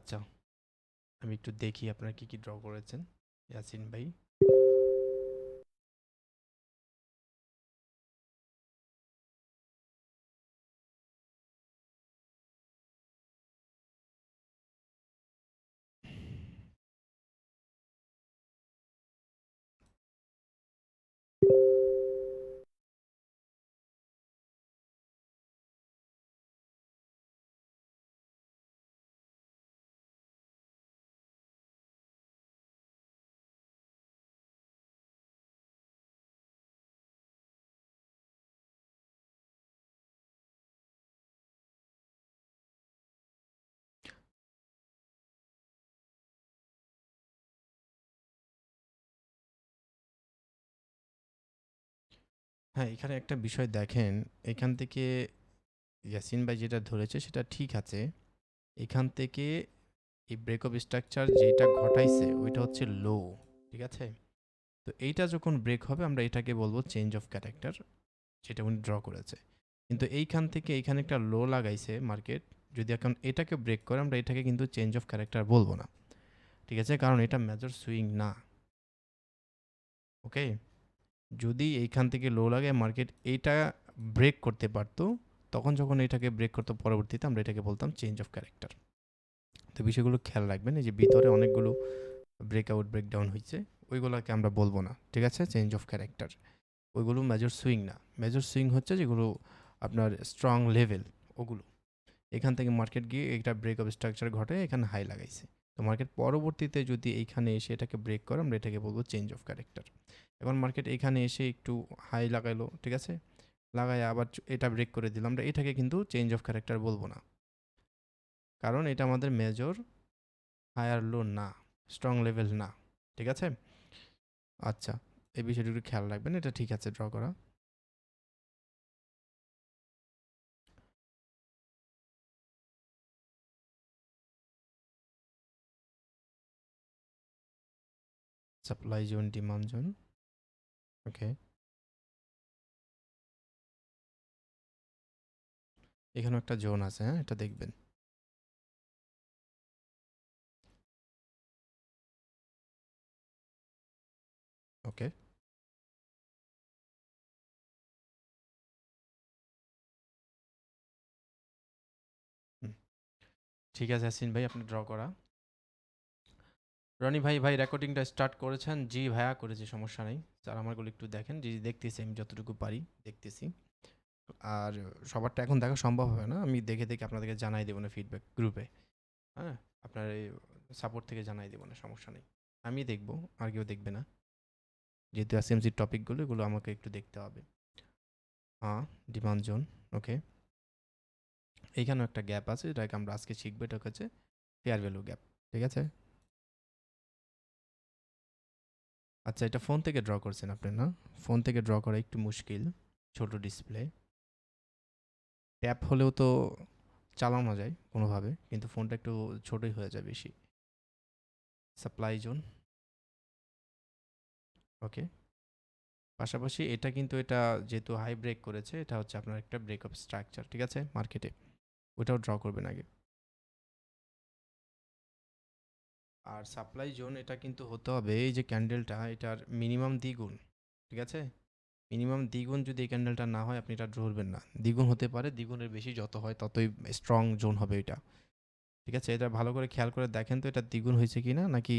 আচ্ছা, আমি একটু দেখি আপনারা কি ড্র করেছেন, ইয়াসিন ভাই। হ্যাঁ, এখানে একটা বিষয় দেখেন, এখান থেকে ইয়াসিন ভাই যেটা ধরেছে সেটা ঠিক আছে। এখান থেকে এই ব্রেক অফ স্ট্রাকচার যেটা ঘটাইছে ওইটা হচ্ছে লো, ঠিক আছে? তো এইটা যখন ব্রেক হবে আমরা এটাকে বলবো চেঞ্জ অফ ক্যারেক্টার, যেটা উনি ড্র করেছে। কিন্তু এইখান থেকে এইখানে একটা লো লাগাইছে মার্কেট, যদি এখন এটাকে ব্রেক করে আমরা এটাকে কিন্তু চেঞ্জ অফ ক্যারেক্টার বলবো না, ঠিক আছে? কারণ এটা মেজর সুইং না। ওকে, যদি এইখান থেকে লো লাগে মার্কেট এইটা ব্রেক করতে পারতো, তখন যখন এটাকে ব্রেক করতো পরবর্তীতে আমরা এটাকে বলতাম চেঞ্জ অফ ক্যারেক্টার। তো বিষয়গুলো খেয়াল রাখবেন, এই যে ভিতরে অনেকগুলো ব্রেকআউট ব্রেকডাউন হয়েছে, ওইগুলোকে আমরা বলবো না, ঠিক আছে? চেঞ্জ অফ ক্যারেক্টার, ওইগুলো মেজর সুইং না। মেজর সুইং হচ্ছে যেগুলো আপনার স্ট্রং লেভেল, ওগুলো। এখান থেকে মার্কেট গিয়ে একটা ব্রেক অফ স্ট্রাকচার ঘটে, এখানে হাই লাগাইছে। তো মার্কেট পরবর্তীতে যদি এইখানে এসে এটাকে ব্রেক করে আমরা এটাকে বলবো চেঞ্জ অফ ক্যারেক্টার। এখন মার্কেট এখানে এসে একটু হাই লাগাইলো, ঠিক আছে? লাগায় আবার এটা ব্রেক করে দিলাম, আমরা এটাকে কিন্তু চেঞ্জ অফ ক্যারেক্টার বলবো না, কারণ এটা আমাদের মেজর হায়ার লো না, স্ট্রং লেভেল না, ঠিক আছে? আচ্ছা, এই বিষয়টা একটু খেয়াল রাখবেন, এটা ঠিক আছে ড্র করা। সাপ্লাই জোন, ডিমান্ড জোন, ওকে। এখানেও একটা জোন আছে, হ্যাঁ, এটা দেখবেন। ওকে, ঠিক আছে ইয়াসিন ভাই, আপনি ড্র করা। রনি ভাই, ভাই রেকর্ডিংটা স্টার্ট করেছেন? জি ভাইয়া করেছি, সমস্যা নেই। স্যার আমারগুলো একটু দেখেন, জি দেখতেছি, আমি যতটুকু পারি দেখতেছি। আর সবারটা এখন দেখা সম্ভব হবে না, আমি দেখে দেখে আপনাদেরকে জানাই দেবো না ফিডব্যাক গ্রুপে, হ্যাঁ? আপনার এই সাপোর্ট থেকে জানাই দেবো না, সমস্যা নেই। আমি দেখবো, আর কেউ দেখবে না, যেহেতু এসএমসির টপিকগুলো এগুলো আমাকে একটু দেখতে হবে। হ্যাঁ, ডিমান্ড জোন, ওকে। এইখানেও একটা গ্যাপ আছে, এটাকে আমরা আজকে শিখবো, এটা হচ্ছে ফেয়ার ভ্যালু গ্যাপ, ঠিক আছে? আচ্ছা, এটা ফোন থেকে ড্র করছেন আপনি, না? ফোন থেকে ড্র করা একটু মুশকিল, ছোট ডিসপ্লে। ট্যাব হলেও তো চালানো যায় কোনোভাবে, কিন্তু ফোনটা একটু ছোটই হয়ে যায় বেশি। সাপ্লাই জোন, ওকে। পাশাপাশি এটা কিন্তু এটা যেহেতু হাই ব্রেক করেছে, এটা হচ্ছে আপনার একটা ব্রেক অফ স্ট্রাকচার, ঠিক আছে? মার্কেটে ওটাও ড্র করবেন আগে। আর সাপ্লাই জোন এটা কিন্তু হতে হবে, এই যে ক্যান্ডেলটা এটার মিনিমাম দ্বিগুণ, ঠিক আছে? মিনিমাম দ্বিগুণ যদি এই ক্যান্ডেলটা না হয় আপনি এটা ধরবেন না। দ্বিগুণ হতে পারে, দ্বিগুণের বেশি যত হয় ততই স্ট্রং জোন হবে এটা, ঠিক আছে? এটা ভালো করে খেয়াল করে দেখেন তো এটা দ্বিগুণ হয়েছে কি না, নাকি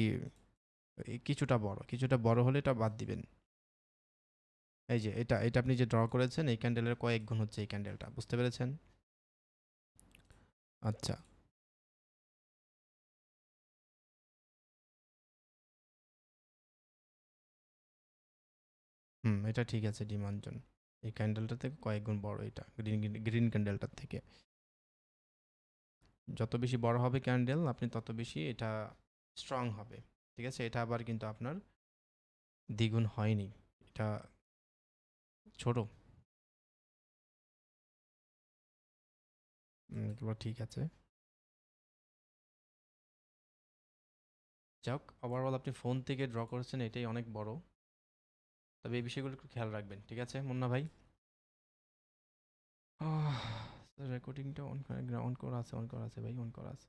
কিছুটা বড়, কিছুটা বড় হলে এটা বাদ দিবেন। এই যে এটা এটা আপনি যে ড্র করেছেন এই ক্যান্ডেলের কয়েক গুণ হচ্ছে এই ক্যান্ডেলটা, বুঝতে পেরেছেন? আচ্ছা, হুম, এটা ঠিক আছে, ডিমান্ড জোন এই ক্যান্ডেলটা থেকে কয়েক গুণ বড়, এটা গ্রিন গ্রিন ক্যান্ডেলটার থেকে। যত বেশি বড় হবে ক্যান্ডেল আপনি তত বেশি এটা স্ট্রং হবে, ঠিক আছে? এটা আবার কিন্তু আপনার দ্বিগুণ হয়নি, এটা ছোট। এগুলো ঠিক আছে। যাক, ওভারঅল আপনি ফোন থেকে ড্র করেছেন, এটাই অনেক বড়। তবে এই বিষয়গুলো একটু খেয়াল রাখবেন, ঠিক আছে মুন্না ভাই? রেকর্ডিংটা অন করা আছে, অন করা আছে ভাই, অন করা আছে।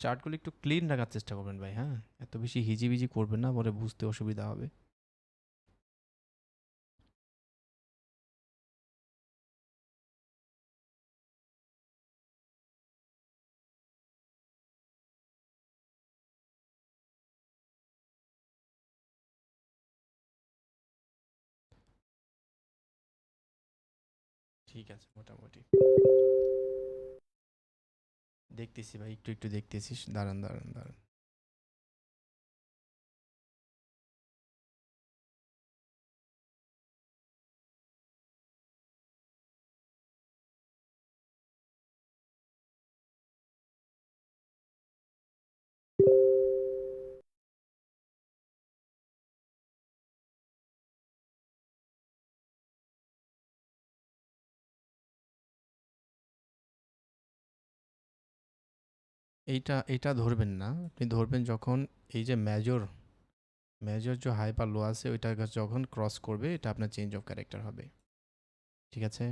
চার্টগুলো একটু ক্লিন রাখার চেষ্টা করবেন ভাই, হ্যাঁ? এত বেশি হিজিবিজি করবেন না, পরে বুঝতে অসুবিধা হবে। ঠিক আছে মোটামুটি। দেখতেছি ভাই, একটু দেখতেছি। দাঁড়ান। এইটা ধরবেন না। আপনি ধরবেন যখন এই যে মেজর যে হাই বা লো আছে ওইটা যখন ক্রস করবে, এটা আপনার চেঞ্জ অফ ক্যারেক্টার হবে। ঠিক আছে?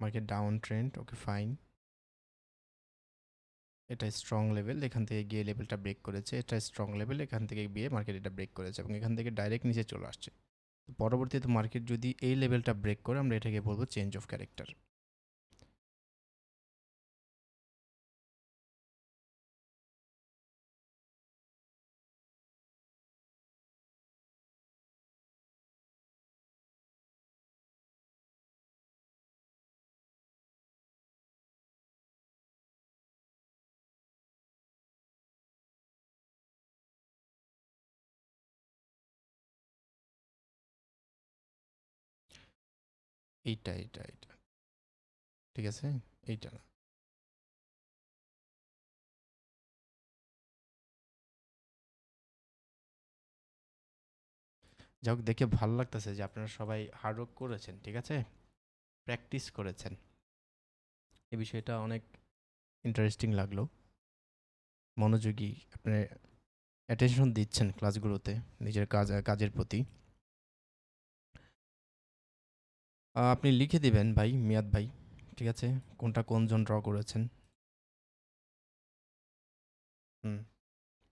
Market down trend, okay fine. এটা স্ট্রং লেভেল, এখান থেকে গিয়ে লেভেলটা ব্রেক করেছে। এটা স্ট্রং লেভেল, এখান থেকে গিয়ে মার্কেট এটা ব্রেক করেছে এবং এখান থেকে ডাইরেক্ট নিচে চলে আসছে। তো পরবর্তীতে মার্কেট যদি এই লেভেলটা ব্রেক করে, আমরা এটাকে বলবো চেঞ্জ অফ ক্যারেক্টার। এইটা ঠিক আছে, এইটা না। যাই হোক, দেখে ভালো লাগতেছে যে আপনারা সবাই হার্ডওয়ার্ক করেছেন, ঠিক আছে, প্র্যাকটিস করেছেন। এই বিষয়টা অনেক ইন্টারেস্টিং লাগলো। মনোযোগী আপনি অ্যাটেনশন দিচ্ছেন ক্লাসগুলোতে নিজের কাজের প্রতি। আপনি লিখে দিবেন ভাই, মিয়াদ ভাই, ঠিক আছে, কোনটা কোন জন ড্র করেছেন। হুম,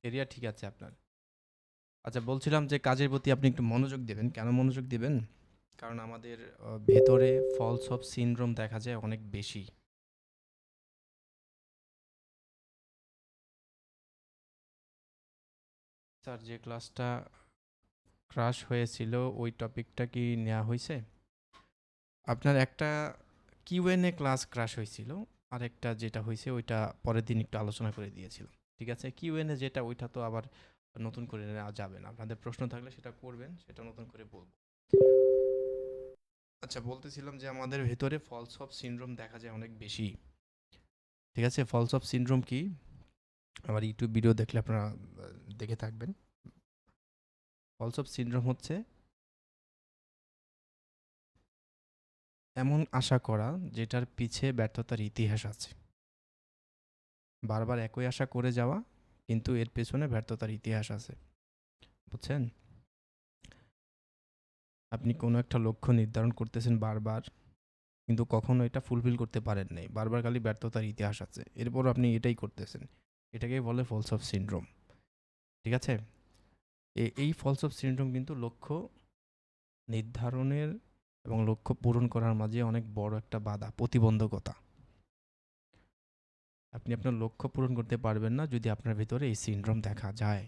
এরিয়া ঠিক আছে আপনার। আচ্ছা, বলছিলাম যে কাজের প্রতি আপনি একটু মনোযোগ দিবেন। কেন মনোযোগ দিবেন? কারণ আমাদের ভেতরে ফলস অফ সিনড্রোম দেখা যায় অনেক বেশি। স্যার, যে ক্লাসটা ক্রাশ হয়েছিল ওই টপিকটা কি নেওয়া হয়েছে? আপনার একটা কিউএনএ ক্লাস ক্রাশ হয়েছিল, আরেকটা যেটা হয়েছে ওইটা পরের দিন একটু আলোচনা করে দিয়েছিলাম। ঠিক আছে, কিউএনএ যেটা ওইটা তো আবার নতুন করে নেওয়া যাবে না। আপনাদের প্রশ্ন থাকলে সেটা করবেন, সেটা নতুন করে বলবো। আচ্ছা, বলতেছিলাম যে আমাদের ভেতরে ফলস অফ সিনড্রোম দেখা যায় অনেক বেশি। ঠিক আছে, ফলস অফ সিনড্রোম কি? আমার ইউটিউব ভিডিও দেখলে আপনারা দেখে থাকবেন। ফলস অফ সিনড্রোম হচ্ছে এমন আশা করা যেটার পিছে ব্যর্থতার ইতিহাস আছে। বারবার একই আশা করে যাওয়া, কিন্তু এর পেছনে ব্যর্থতার ইতিহাস আছে। বুঝছেন? আপনি কোনো একটা লক্ষ্য নির্ধারণ করতেছেন বারবার, কিন্তু কখনো এটা ফুলফিল করতে পারেন নাই। বারবার খালি ব্যর্থতার ইতিহাস আছে। এরপরও আপনি এটাই করতেছেন। এটাকেই বলে ফলস অফ সিনড্রোম। ঠিক আছে? এই ফলস অফ সিনড্রোম কিন্তু লক্ষ্য নির্ধারণের এবং লক্ষ্য পূরণ করার মাঝে অনেক বড় একটা বাধা, প্রতিবন্ধকতা। আপনি আপনার লক্ষ্য পূরণ করতে পারবেন না যদি আপনার ভিতরে এই সিনড্রোম দেখা যায়।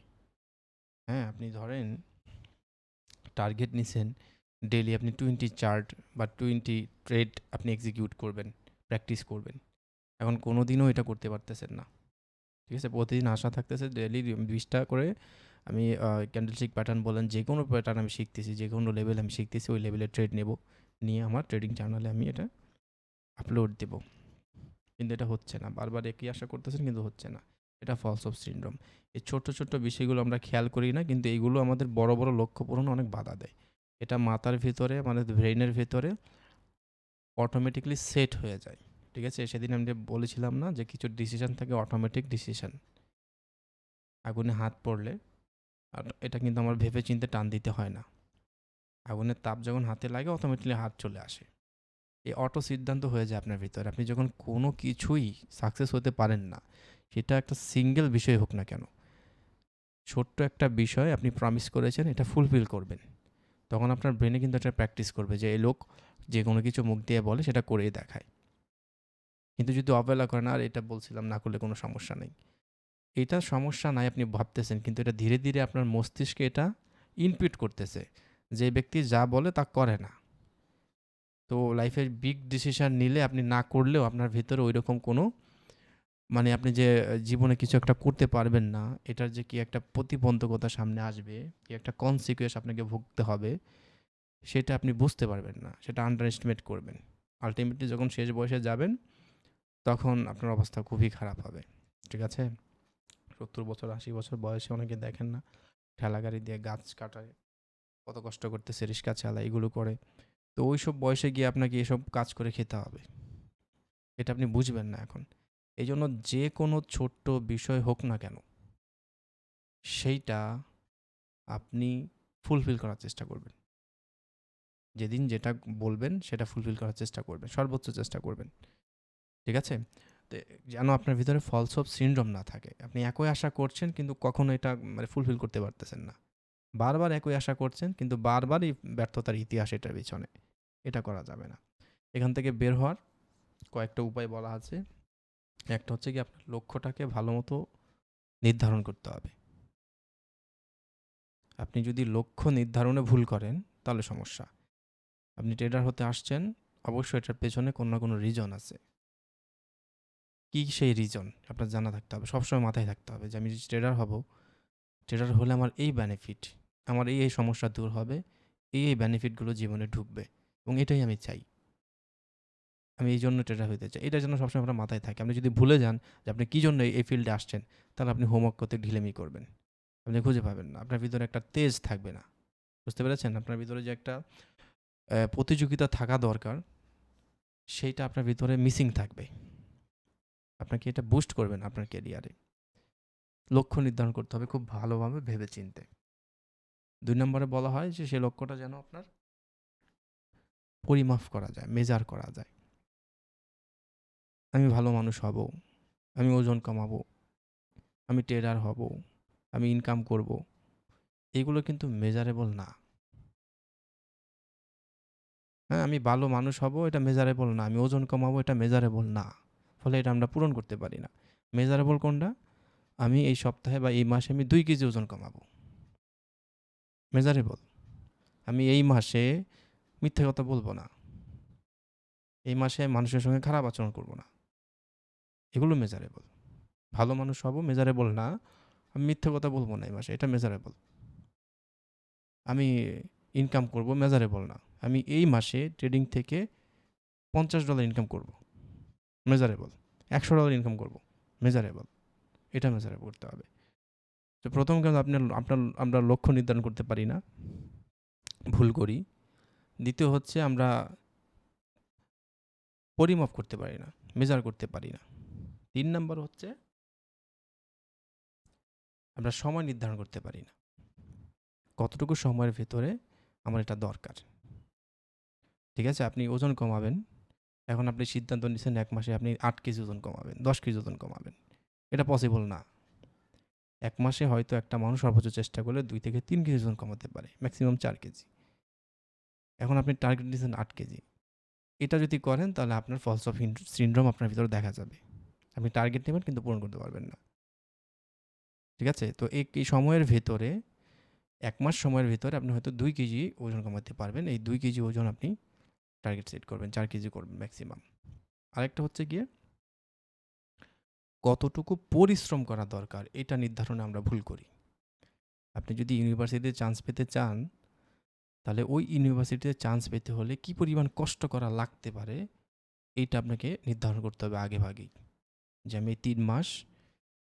হ্যাঁ, আপনি ধরেন টার্গেট নিছেন, ডেইলি আপনি 20 চার্ট বা 20 ট্রেড আপনি এক্সিকিউট করবেন, প্র্যাকটিস করবেন। এখন কোনো দিনও এটা করতে পারতেছেন না। ঠিক আছে? প্রতিদিন আশা থাকতেছে ডেইলি 20টা করে আমি ক্যান্ডেলস্টিক প্যাটার্ন বলেন, যে কোনো প্যাটার্ন আমি শিখতেছি, যে কোনো লেভেল আমি শিখতেছি, ওই লেভেলে ট্রেড নেব। নিয়ে আমার ট্রেডিং জার্নালে আমি এটা আপলোড দেব। কিন্তু এটা হচ্ছে না। বারবার একই আশা করতেছেন কিন্তু হচ্ছে না। এটা ফলস অফ সিনড্রোম। এই ছোট্ট বিষয়গুলো আমরা খেয়াল করি না, কিন্তু এইগুলো আমাদের বড় লক্ষ্য পূরণে অনেক বাধা দেয়। এটা মাথার ভিতরে, মানে ব্রেইনের ভেতরে অটোমেটিক্যালি সেট হয়ে যায়। ঠিক আছে? সেদিন আমি যে বলেছিলাম না যে কিছু ডিসিশন থাকে অটোমেটিক ডিসিশন। আগুনে হাত পড়লে আর এটা কিন্তু আমার ভেবে চিন্তে টান দিতে হয় না। আগুনের তাপ যখন হাতে লাগে অটোমেটিক্যালি হাত চলে আসে। এই অটো সিদ্ধান্ত হয়ে যায় আপনার ভিতরে। আপনি যখন কোনো কিছুই সাকসেস হতে পারেন না, সেটা একটা সিঙ্গেল বিষয় হোক না কেন, ছোট্ট একটা বিষয় আপনি প্রমিস করেছেন এটা ফুলফিল করবেন, তখন আপনার ব্রেনে কিন্তু একটা প্র্যাকটিস করবে যে এই লোক যে কোনো কিছু মুখ দিয়ে বলে সেটা করেই দেখায়। কিন্তু যদি অবহেলা করেন, আর এটা বলছিলাম না করলে কোনো সমস্যা নেই, এটা সমস্যা নাই আপনি ভাবতেছেন, কিন্তু এটা ধীরে ধীরে আপনার মস্তিষ্কে এটা ইনপুট করতেছে যে ব্যক্তি যা বলে তা করে না। তো লাইফের বিগ ডিসিশন নিলে আপনি না করলেও আপনার ভিতরে ওই রকম কোনো মানে আপনি যে জীবনে কিছু একটা করতে পারবেন না, এটার যে কি একটা প্রতিবন্ধকতা সামনে আসবে, কি একটা কনসিকুয়েন্স আপনাকে ভুগতে হবে, সেটা আপনি বুঝতে পারবেন না, সেটা আন্ডার এস্টিমেট করবেন। আলটিমেটলি যখন শেষ বয়সে যাবেন তখন আপনার অবস্থা খুবই খারাপ হবে। ঠিক আছে? 70 বছর 80 বছর বয়সে অনেকে দেখেন না ঠেলা গাড়ি দিয়ে গাছ কাটায়, কত কষ্ট করতেছে, রিক্সা চালায়, এগুলো করে। তো ওইসব বয়সে গিয়ে আপনাকে এসব কাজ করে খেতে হবে, এটা আপনি বুঝবেন না এখন। এই জন্য যে কোনো ছোট্ট বিষয় হোক না কেন, সেইটা আপনি ফুলফিল করার চেষ্টা করবেন। যেদিন যেটা বলবেন সেটা ফুলফিল করার চেষ্টা করবেন, সর্বোচ্চ চেষ্টা করবেন। ঠিক আছে? তো যেন আপনার ভিতরে ফলস অফ সিনড্রোম না থাকে। আপনি একই আশা করছেন কিন্তু কখনো এটা মানে ফুলফিল করতে পারতেছেন না। বারবার একই আশা করছেন কিন্তু বারবারই ব্যর্থতার ইতিহাস এটার পিছনে। এটা করা যাবে না। এখান থেকে বের হওয়ার কয়েকটা উপায় বলা আছে। একটা হচ্ছে গিয়ে আপনার লক্ষ্যটাকে ভালোমতো নির্ধারণ করতে হবে। আপনি যদি লক্ষ্য নির্ধারণে ভুল করেন তাহলে সমস্যা। আপনি ট্রেডার হতে আসছেন, অবশ্যই এটার পেছনে কোনো না কোনো রিজন আছে। কি সেই রিজন আপনার জানা থাকতে হবে, সবসময় মাথায় থাকতে হবে যে আমি যদি ট্রেডার হব, ট্রেডার হলে আমার এই বেনিফিট, আমার এই সমস্যা দূর হবে, এই বেনিফিটগুলো জীবনে ঢুকবে এবং এটাই আমি চাই। আমি এই জন্য ট্রেডার হইতে চাই। এটার জন্য সবসময় আপনার মাথায় থাকে। আপনি যদি ভুলে যান যে আপনি কী জন্য এই ফিল্ডে আসছেন, তাহলে আপনি হোমওয়ার্ক করতে ঢিলেমি করবেন। আপনি খুঁজে পাবেন না। আপনার ভিতরে একটা তেজ থাকবে না। বুঝতে পেরেছেন? আপনার ভিতরে যে একটা প্রতিযোগিতা থাকা দরকার, সেইটা আপনার ভিতরে মিসিং থাকবে। আপনাকে এটা বুস্ট করবে না আপনার ক্যারিয়ারে। লক্ষ্য নির্ধারণ করতে হবে খুব ভালোভাবে ভেবেচিন্তে। ২ নম্বরে বলা হয় যে সেই লক্ষ্যটা যেন আপনার পরিমাপ করা যায়, মেজার করা যায়। আমি ভালো মানুষ হব, আমি ওজন কমাবো, আমি ট্রেডার হব, আমি ইনকাম করব। এগুলো কিন্তু মেজারেবল না। হ্যাঁ, আমি ভালো মানুষ হব এটা মেজারেবল না। আমি ওজন কমাবো এটা মেজারেবল না। ফলে এটা আমরা পূরণ করতে পারি না। মেজারেবল কোনটা? আমি এই সপ্তাহে বা এই মাসে আমি ২ কেজি ওজন কমাবো। মেজারেবল। আমি এই মাসে মিথ্যে কথা বলব না। এই মাসে মানুষের সঙ্গে খারাপ আচরণ করব না। এগুলো মেজারেবল। ভালো মানুষ হব মেজারেবল না। আমি মিথ্যে কথা বলব না এই মাসে, এটা মেজারেবল। আমি ইনকাম করব মেজারেবল না। আমি এই মাসে ট্রেডিং থেকে $50 ইনকাম করব, মেজারেবল। $100 ইনকাম করব, মেজারেবল। এটা মেজারেবল করতে হবে। তো প্রথম কাজ আমরা লক্ষ্য নির্ধারণ করতে পারি না, ভুল করি। দ্বিতীয় হচ্ছে আমরা পরিমাপ করতে পারি না, মেজার করতে পারি না। ৩ নাম্বার হচ্ছে আমরা সময় নির্ধারণ করতে পারি না। কতটুকু সময়ের ভেতরে আমার এটা দরকার। ঠিক আছে? আপনি ওজন কমাবেন। এখন আপনি সিদ্ধান্ত নিছেন ১ মাসে আপনি ৮ কেজি ওজন কমাবেন, ১০ কেজি ওজন কমাবেন। এটা পসিবল না। ১ মাসে হয়তো একটা মানুষ সর্বোচ্চ চেষ্টা করলে ২ থেকে ৩ কেজি ওজন কমাতে পারে। Maximum ৪ KG. এখন আপনি টার্গেট নিয়েছেন ৮ কেজি। এটা যদি করেন তাহলে আপনার ফলস অফ সিনড্রোম আপনার ভিতরে দেখা যাবে। আপনি টার্গেট নেবেন কিন্তু পূরণ করতে পারবেন না। ঠিক আছে? তো এই সময়ের ভেতরে ১ মাস সময়ের ভেতরে আপনি হয়তো ২ কেজি ওজন কমাতে পারবেন। এই ২ কেজি ওজন আপনি টার্গেট সেট করবেন। ৪ কেজি করবেন ম্যাক্সিমাম। আরেকটা হচ্ছে গিয়ে কতটুকু পরিশ্রম করা দরকার এটা নির্ধারণে আমরা ভুল করি। আপনি যদি ইউনিভার্সিটিতে চান্স পেতে চান, তাহলে ওই ইউনিভার্সিটিতে চান্স পেতে হলে কি পরিমাণ কষ্ট করা লাগতে পারে, এইটা আপনাকে নির্ধারণ করতে হবে আগেভাগেই। যে আমি এই ৩ মাস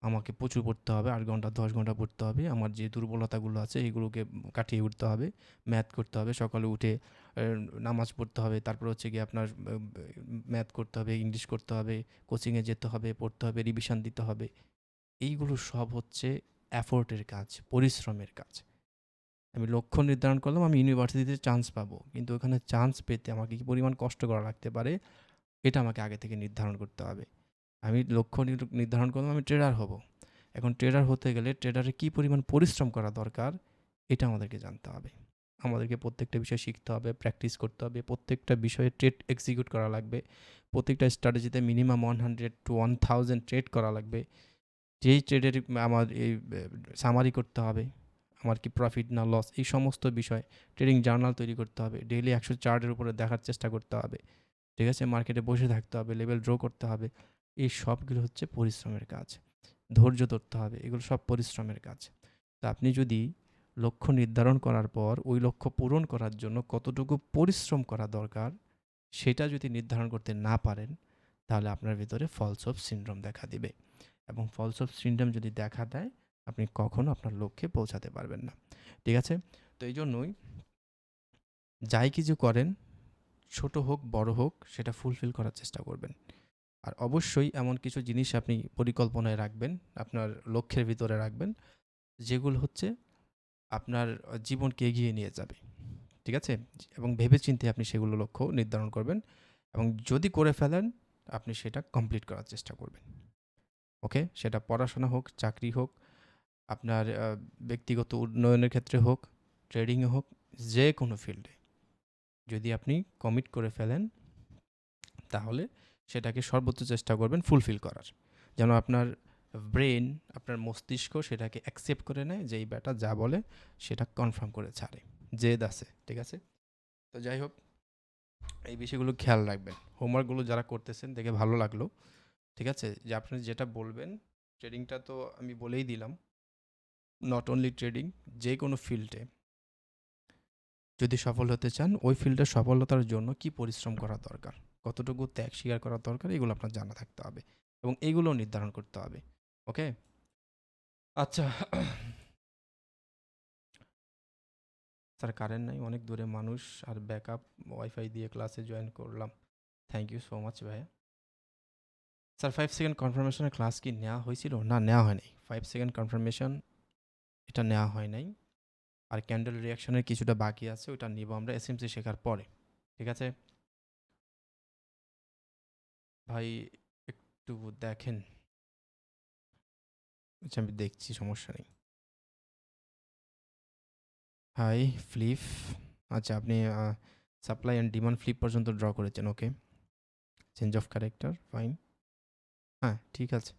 আমাকে প্রচুর পড়তে হবে, ৮ ঘন্টা ১০ ঘন্টা পড়তে হবে। আমার যে দুর্বলতাগুলো আছে এগুলোকে কাটিয়ে উঠতে হবে। ম্যাথ করতে হবে, সকালে উঠে নামাজ পড়তে হবে। তারপর হচ্ছে গিয়ে আপনার ম্যাথ করতে হবে, ইংলিশ করতে হবে, কোচিংয়ে যেতে হবে, পড়তে হবে, রিভিশন দিতে হবে। এইগুলো সব হচ্ছে এফোর্টের কাজ, পরিশ্রমের কাজ। আমি লক্ষ্য নির্ধারণ করলাম আমি ইউনিভার্সিটিতে চান্স পাবো, কিন্তু ওখানে চান্স পেতে আমাকে কি পরিমাণ কষ্ট করা লাগতে পারে এটা আমাকে আগে থেকে নির্ধারণ করতে হবে। আমি লক্ষ্য নির্ধারণ করলাম আমি ট্রেডার হব। এখন ট্রেডার হতে গেলে ট্রেডারে কী পরিমাণ পরিশ্রম করা দরকার এটা আমাদেরকে জানতে হবে। আমাদেরকে প্রত্যেকটা বিষয় শিখতে হবে, প্র্যাকটিস করতে হবে, প্রত্যেকটা বিষয়ে ট্রেড এক্সিকিউট করা লাগবে, প্রত্যেকটা স্ট্র্যাটেজিতে মিনিমাম 100 to 1000 ট্রেড করা লাগবে। যেই ট্রেডের আমার এই সামারি করতে হবে, আমার কি প্রফিট না লস, এই সমস্ত বিষয় ট্রেডিং জার্নাল তৈরি করতে হবে, ডেইলি 100 চার্টের উপরে দেখার চেষ্টা করতে হবে, ঠিক আছে, মার্কেটে বসে থাকতে হবে, লেভেল ড্র করতে হবে। এই সবগুলো হচ্ছে পরিশ্রমের কাজ। ধৈর্য ধরতে হবে, এগুলো সব পরিশ্রমের কাজ। তো আপনি যদি লক্ষ্য নির্ধারণ করার পর ওই লক্ষ্য পূরণ করার জন্য কতটুকু পরিশ্রম করা দরকার সেটা যদি নির্ধারণ করতে না পারেন, তাহলে আপনার ভিতরে ফলস অফ সিনড্রোম দেখা দিবে, এবং ফলস অফ সিনড্রোম যদি দেখা দেয় আপনি কখনো আপনার লক্ষ্যে পৌঁছাতে পারবেন না, ঠিক আছে। তো এই জন্যই যাই কিছু করেন, ছোট হোক বড় হোক, সেটা ফুলফিল করার চেষ্টা করবেন। আর অবশ্যই এমন কিছু জিনিস আপনি পরিকল্পনায় রাখবেন, আপনার লক্ষ্যের ভিতরে রাখবেন, যেগুলো হচ্ছে আপনার জীবনকে এগিয়ে নিয়ে যাবে, ঠিক আছে। এবং ভেবেচিন্তে আপনি সেগুলো লক্ষ্য নির্ধারণ করবেন, এবং যদি করে ফেলেন আপনি সেটা কমপ্লিট করার চেষ্টা করবেন। ওকে, সেটা পড়াশোনা হোক, চাকরি হোক, আপনার ব্যক্তিগত উন্নয়নের ক্ষেত্রে হোক, ট্রেডিংয়ে হোক, যে কোনো ফিল্ডে যদি আপনি কমিট করে ফেলেন তাহলে সেটাকে সর্বোচ্চ চেষ্টা করবেন ফুলফিল করার, যেন আপনার ব্রেন, আপনার মস্তিষ্ক সেটাকে অ্যাকসেপ্ট করে নেয় যে এই ব্যাটা যা বলে সেটা কনফার্ম করে ছাড়ে, জেদ আছে, ঠিক আছে। তো যাই হোক, এই বিষয়গুলো খেয়াল রাখবেন। হোমওয়ার্কগুলো যারা করতেছেন দেখে ভালো লাগলো, ঠিক আছে, যে আপনি যেটা বলবেন। ট্রেডিংটা তো আমি বলেই দিলাম, নট অনলি ট্রেডিং, যে কোনো ফিল্ডে যদি সফল হতে চান ওই ফিল্ডে সফলতার জন্য কি পরিশ্রম করা দরকার, কতটুকু ত্যাগ স্বীকার করা দরকার, এগুলো আপনার জানা থাকতে হবে এবং এইগুলো নির্ধারণ করতে হবে। ওকে, আচ্ছা। স্যার কারেন্ট নাই, অনেক দূরে মানুষ, আর ব্যাকআপ ওয়াইফাই দিয়ে ক্লাসে জয়েন করলাম। থ্যাংক ইউ সো মাচ ভাইয়া। স্যার 5 সেকেন্ড কনফার্মেশনের ক্লাস কি নেওয়া হয়েছিল? না, নেওয়া হয়নি। 5 সেকেন্ড কনফার্মেশন এটা নেওয়া হয় নাই। আর ক্যান্ডেল রিয়াকশনের কিছুটা বাকি আছে, ওটা নিব আমরা এসএমসি শেখার পরে, ঠিক আছে ভাই। একটু দেখেন, আচ্ছা আমি দেখছি, সমস্যা নেই। হাই ফ্লিপ, আচ্ছা আপনি সাপ্লাই অ্যান্ড ডিমান্ড ফ্লিপ পর্যন্ত ড্র করেছেন, okay. Change of character, fine. হ্যাঁ ঠিক আছে,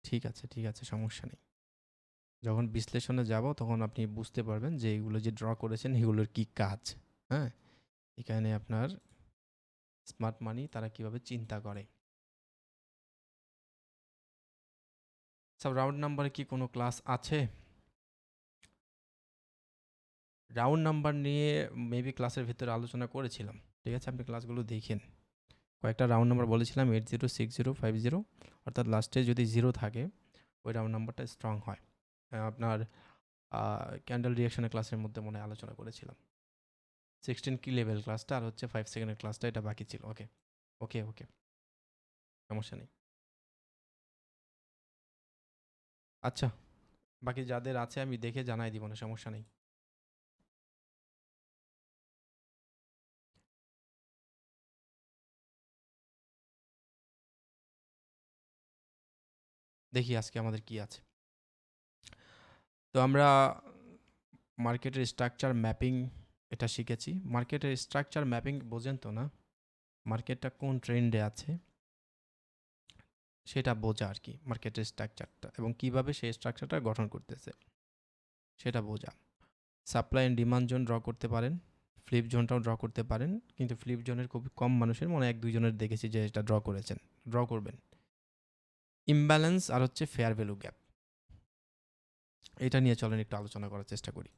ঠিক আছে, ঠিক আছে, সমস্যা নেই। যখন বিশ্লেষণে যাব তখন আপনি বুঝতে পারবেন যে এগুলো যে ড্র করেছেন এগুলোর কি কাজ। হ্যাঁ, এখানে আপনার স্মার্ট মানি তারা কিভাবে চিন্তা করে। সব রাউন্ড নাম্বারে কি কোনো ক্লাস আছে? রাউন্ড নাম্বার নিয়ে মেবি ক্লাসের ভিতরে আলোচনা করেছিলাম, ঠিক আছে, আপনি ক্লাসগুলো দেখেন। কয়েকটা রাউন্ড নাম্বার বলেছিলাম, 80, 60, 50, অর্থাৎ লাস্টে যদি 0 থাকে ওই রাউন্ড নাম্বারটা স্ট্রং হয়। আপনার ক্যান্ডেল রিয়াকশনের ক্লাসের মধ্যে মনে হয় আলোচনা করেছিলাম। 16 কি লেভেল ক্লাসটা, আর হচ্ছে 5 সেকেন্ডের ক্লাসটা, এটা বাকি ছিল। ওকে ওকে ওকে, সমস্যা নেই। আচ্ছা, বাকি যাদের আছে আমি দেখে জানাই দিব না, সমস্যা নেই। দেখি আজকে আমাদের কি আছে। তো আমরা মার্কেটের স্ট্রাকচার ম্যাপিং এটা শিখেছি। মার্কেটের স্ট্রাকচার ম্যাপিং বোঝেন তো না? মার্কেটটা কোন ট্রেন্ডে আছে সেটা বোঝা আর কি, মার্কেটের স্ট্রাকচারটা, এবং কিভাবে সেই স্ট্রাকচারটা গঠন করতেছে সেটা বোঝা। Supply and demand zone draw করতে পারেন, ফ্লিপ জোনটাও ড্র করতে পারেন, কিন্তু ফ্লিপ জোনের খুব কম মানুষের, মনে 1-2 জনের দেখেছি যে এটা ড্র করেছেন, ড্র করবেন। ইমব্যালেন্স আর হচ্ছে ফেয়ার ভ্যালু গ্যাপ, এটা নিয়ে চলেন একটু আলোচনা করার চেষ্টা করি।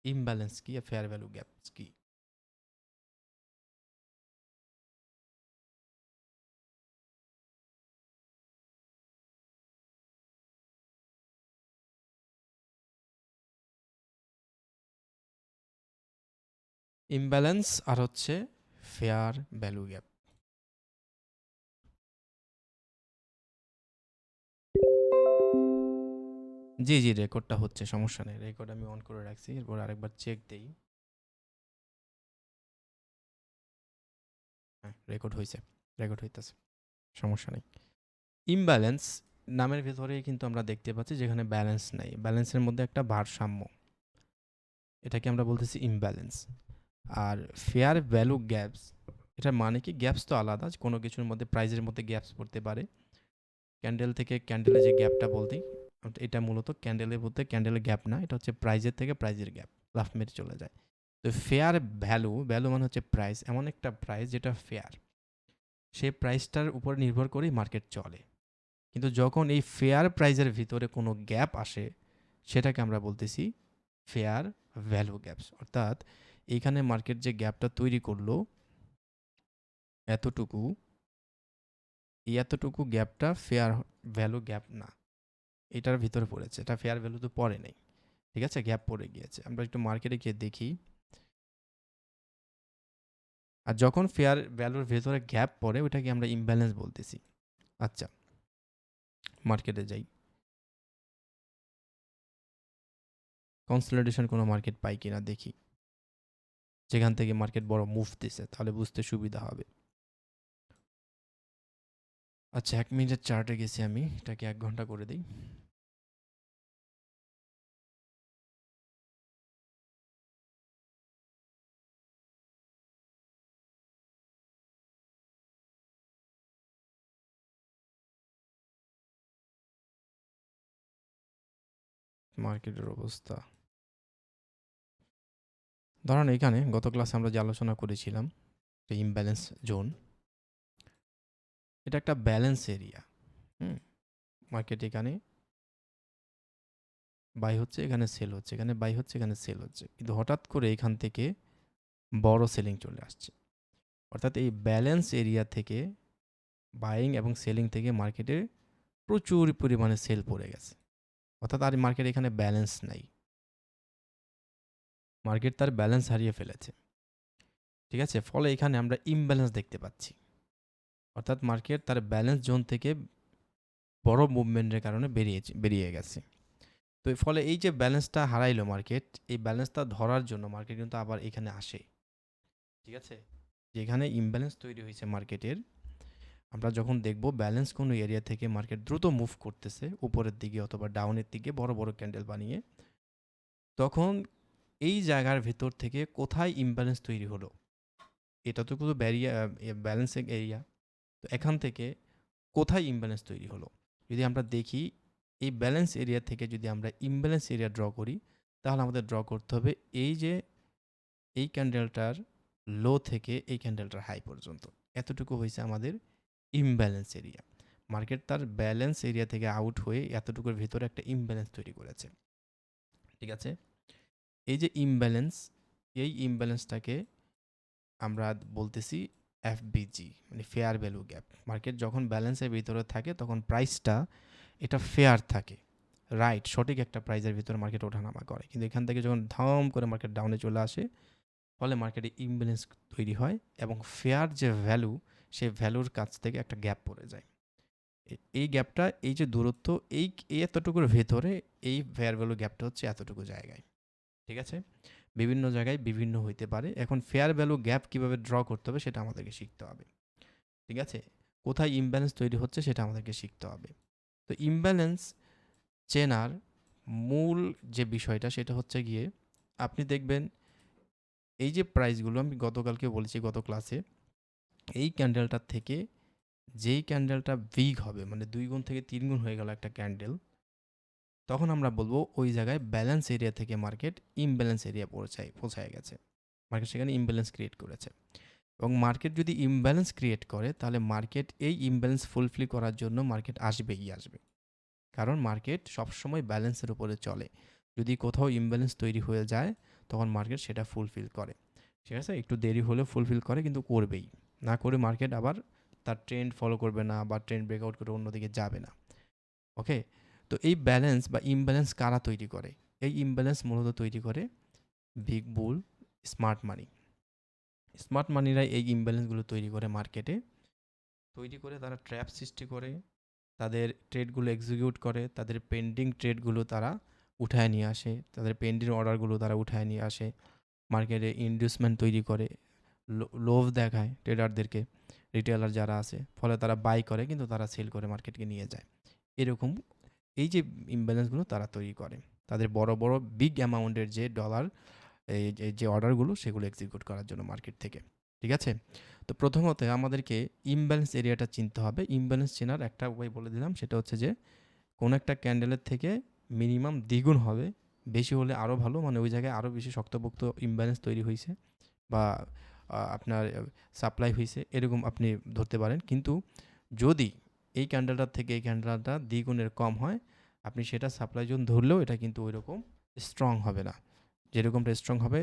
ইমব্যালেন্স কি আর ফেয়ার ভ্যালু গ্যাপ কি? ইমব্যালেন্স আর হচ্ছে ফেয়ার ভ্যালু গ্যাপ। জি, জি, রেকর্ডটা হচ্ছে, সমস্যা নেই। রেকর্ড আমি অন করে রাখছি। এরপর আরেকবার চেক দেই। হ্যাঁ, রেকর্ড হইছে। রেকর্ড হইতাছে। সমস্যা নেই। ইমব্যালেন্স নামের ভেতরেই কিন্তু আমরা দেখতে পাচ্ছি যেখানে ব্যালেন্স নাই। ব্যালেন্সের মধ্যে একটা ভারসাম্য। এটাকে আমরা বলতেছি ইমব্যালেন্স। আর ফেয়ার ভ্যালু গ্যাপস, এটার মানে কি? গ্যাপস তো আলাদা। কোনো কিছুর মধ্যে প্রাইজের মধ্যে গ্যাপস পড়তে পারে। ক্যান্ডেল থেকে ক্যান্ডেলে যে গ্যাপটা বলতি, এটা মূলত ক্যান্ডেলের মধ্যে ক্যান্ডেলের গ্যাপ না, এটা হচ্ছে প্রাইজের থেকে প্রাইজের গ্যাপ, লাফ মেরে চলে যায়। তো ফেয়ার ভ্যালু, ভ্যালু মানে হচ্ছে প্রাইস, এমন একটা প্রাইস যেটা ফেয়ার, সেই প্রাইসটার উপর নির্ভর করেই মার্কেট চলে। কিন্তু যখন এই ফেয়ার প্রাইজের ভিতরে কোনো গ্যাপ আসে, সেটাকে আমরা বলতেছি ফেয়ার ভ্যালু গ্যাপস। অর্থাৎ এইখানে মার্কেট যে গ্যাপটা তৈরি করলো, এতটুকু, এই এতটুকু গ্যাপটা ফেয়ার ভ্যালু গ্যাপ না, এটার ভিতরে পড়েছে। এটা ফেয়ার ভ্যালু তো পড়ে নেই, ঠিক আছে, গ্যাপ পড়ে গিয়েছে। আমরা একটু মার্কেটে গিয়ে দেখি। আর যখন ফেয়ার ভ্যালুর ভেতরে গ্যাপ পড়ে, ওটাকে আমরা ইমব্যালেন্স বলতেছি। আচ্ছা, মার্কেটে যাই। কনসলিডেশন কোনো মার্কেট পাই কিনা দেখি, যেখান থেকে মার্কেট বড় মুভ দিছে, তাহলে বুঝতে সুবিধা হবে। আচ্ছা, 1 মিনিটের চার্টে গেছি আমি, এটাকে 1 ঘন্টা করে দিই। মার্কেটের অবস্থা, ধরেন এখানে গত ক্লাসে আমরা যে আলোচনা করেছিলাম, ইমব্যালেন্স জোন, এটা একটা ব্যালেন্স এরিয়া। হুম, মার্কেট এখানে বাই হচ্ছে, এখানে সেল হচ্ছে, এখানে বাই হচ্ছে, এখানে সেল হচ্ছে, কিন্তু হঠাৎ করে এখান থেকে বড় সেলিং চলে আসছে। অর্থাৎ এই ব্যালেন্স এরিয়া থেকে, বাইং এবং সেলিং থেকে মার্কেটে প্রচুর পরিমাণে সেল পড়ে গেছে। অর্থাৎ আর মার্কেট এখানে ব্যালেন্স নাই, মার্কেট তার ব্যালেন্স হারিয়ে ফেলেছে। ঠিক আছে, ফলে এখানে আমরা ইমব্যালেন্স দেখতে পাচ্ছি। অর্থাৎ মার্কেট তার ব্যালেন্স জোন থেকে বড় মুভমেন্টের কারণে বেরিয়ে গেছে। তো এর ফলে এই যে ব্যালেন্সটা হারাইলো মার্কেট, এই ব্যালেন্সটা ধরার জন্য মার্কেট কিন্তু আবার এখানে আসে। ঠিক আছে, যেখানে ইমব্যালেন্স তৈরি হয়েছে মার্কেটের, আমরা যখন দেখব ব্যালেন্স কোনো এরিয়া থেকে মার্কেট দ্রুত মুভ করতেছে উপরের দিকে অথবা ডাউনের দিকে বড় বড় ক্যান্ডেল বানিয়ে, তখন এই জায়গার ভেতর থেকে কোথায় ইমব্যালেন্স তৈরি হলো, এটা তো শুধু ব্যালেন্সিং এরিয়া। তো এখান থেকে কোথায় ইমব্যালেন্স তৈরি হলো, যদি আমরা দেখি, এই ব্যালেন্স এরিয়া থেকে যদি আমরা ইমব্যালেন্স এরিয়া ড্র করি, তাহলে আমাদের ড্র করতে হবে এই যে এই ক্যান্ডেলটার লো থেকে এই ক্যান্ডেলটার হাই পর্যন্ত, এতটুকু হয়েছে আমাদের ইমব্যালেন্স এরিয়া। মার্কেট তার ব্যালেন্স এরিয়া থেকে আউট হয়ে এতটুকুর ভিতরে একটা ইমব্যালেন্স তৈরি করেছে। ঠিক আছে, এই যে ইমব্যালেন্স, এই ইমব্যালেন্সটাকে আমরা বলতেছি এফবিজি, মানে ফেয়ার ভ্যালু গ্যাপ। মার্কেট যখন ব্যালেন্সের ভিতরে থাকে তখন প্রাইসটা এটা ফেয়ার থাকে, রাইট, সঠিক একটা প্রাইসের ভিতরে মার্কেট ওঠানামা করে। কিন্তু এখান থেকে যখন ধাম করে মার্কেট ডাউনে চলে আসে, ফলে মার্কেটে ইমব্যালেন্স তৈরি হয় এবং ফেয়ার যে ভ্যালু, সেই ভ্যালুর কাছ থেকে একটা গ্যাপ পড়ে যায়। এই গ্যাপটা, এই যে দূরত্ব, এই এতটুকুর ভেতরে এই ফেয়ার ভ্যালু গ্যাপটা হচ্ছে এতটুকু জায়গায়। ঠিক আছে, বিভিন্ন জায়গায় বিভিন্ন হইতে পারে। এখন ফেয়ার ভ্যালু গ্যাপ কীভাবে ড্র করতে হবে সেটা আমাদেরকে শিখতে হবে। ঠিক আছে, কোথায় ইমব্যালেন্স তৈরি হচ্ছে সেটা আমাদেরকে শিখতে হবে। তো ইমব্যালেন্স চেনার মূল যে বিষয়টা, সেটা হচ্ছে গিয়ে, আপনি দেখবেন এই যে প্রাইসগুলো আমি গতকালকে বলেছি গত ক্লাসে, এই ক্যান্ডেলটার থেকে যেই ক্যান্ডেলটা বিগ হবে, মানে 2 গুণ থেকে 3 গুণ হয়ে গেল একটা ক্যান্ডেল, তখন আমরা বলবো ওই জায়গায় ব্যালেন্স এরিয়া থেকে মার্কেট ইমব্যালেন্স এরিয়া পৌঁছায় গেছে। মার্কেট সেখানে ইমব্যালেন্স ক্রিয়েট করেছে। এবং মার্কেট যদি ইমব্যালেন্স ক্রিয়েট করে, তাহলে মার্কেট এই ইমব্যালেন্স ফুলফিল করার জন্য মার্কেট আসবে। কারণ মার্কেট সবসময় ব্যালেন্সের উপরে চলে। যদি কোথাও ইমব্যালেন্স তৈরি হয়ে যায়, তখন মার্কেট সেটা ফুলফিল করে। ঠিক আছে, একটু দেরি হলেও ফুলফিল করে, কিন্তু করবেই। না করে মার্কেট আবার তার ট্রেন্ড ফলো করবে না বা ট্রেন্ড ব্রেকআউট করে অন্যদিকে যাবে না। ওকে, তো এই ব্যালেন্স বা ইমব্যালেন্স কারা তৈরি করে? এই ইমব্যালেন্স মূলত তৈরি করে big bull, smart money. Smart মানিরা এই ইমব্যালেন্সগুলো তৈরি করে মার্কেটে, তৈরি করে তারা ট্র্যাপ সৃষ্টি করে, তাদের ট্রেডগুলো এক্সিকিউট করে, তাদের পেন্ডিং ট্রেডগুলো তারা উঠায় নিয়ে আসে, তাদের পেন্ডিং অর্ডারগুলো তারা উঠায় নিয়ে আসে, মার্কেটে ইনডিউসমেন্ট তৈরি করে, লোভ দেখায় ট্রেডারদেরকে, রিটেলার যারা আছে, ফলে তারা বাই করে কিন্তু তারা সেল করে মার্কেটকে নিয়ে যায়। এরকম এই যে ইমব্যালেন্সগুলো তারা তৈরি করে, তাদের বড় বড় বিগ অ্যামাউন্টের যে ডলার যে অর্ডারগুলো সেগুলো এক্সিকিউট করার জন্য মার্কেট থেকে। ঠিক আছে, তো প্রথমত আমাদেরকে ইমব্যালেন্স এরিয়াটা চিনতে হবে। ইমব্যালেন্স চেনার একটা উপায় বলে দিলাম, সেটা হচ্ছে যে কোনো একটা ক্যান্ডেলের থেকে মিনিমাম দ্বিগুণ হবে, বেশি হলে আরও ভালো, মানে ওই জায়গায় আরও বেশি শক্তপোক্ত ইমব্যালেন্স তৈরি হয়েছে বা আপনার সাপ্লাই হয়েছে, এরকম আপনি ধরতে পারেন। কিন্তু যদি এই ক্যান্ডেলটার থেকে এই ক্যান্ডেলটা দ্বিগুণের কম হয়, আপনি সেটা সাপ্লাই জোন ধরলেও এটা কিন্তু ওই রকম স্ট্রং হবে না, যেরকমটা স্ট্রং হবে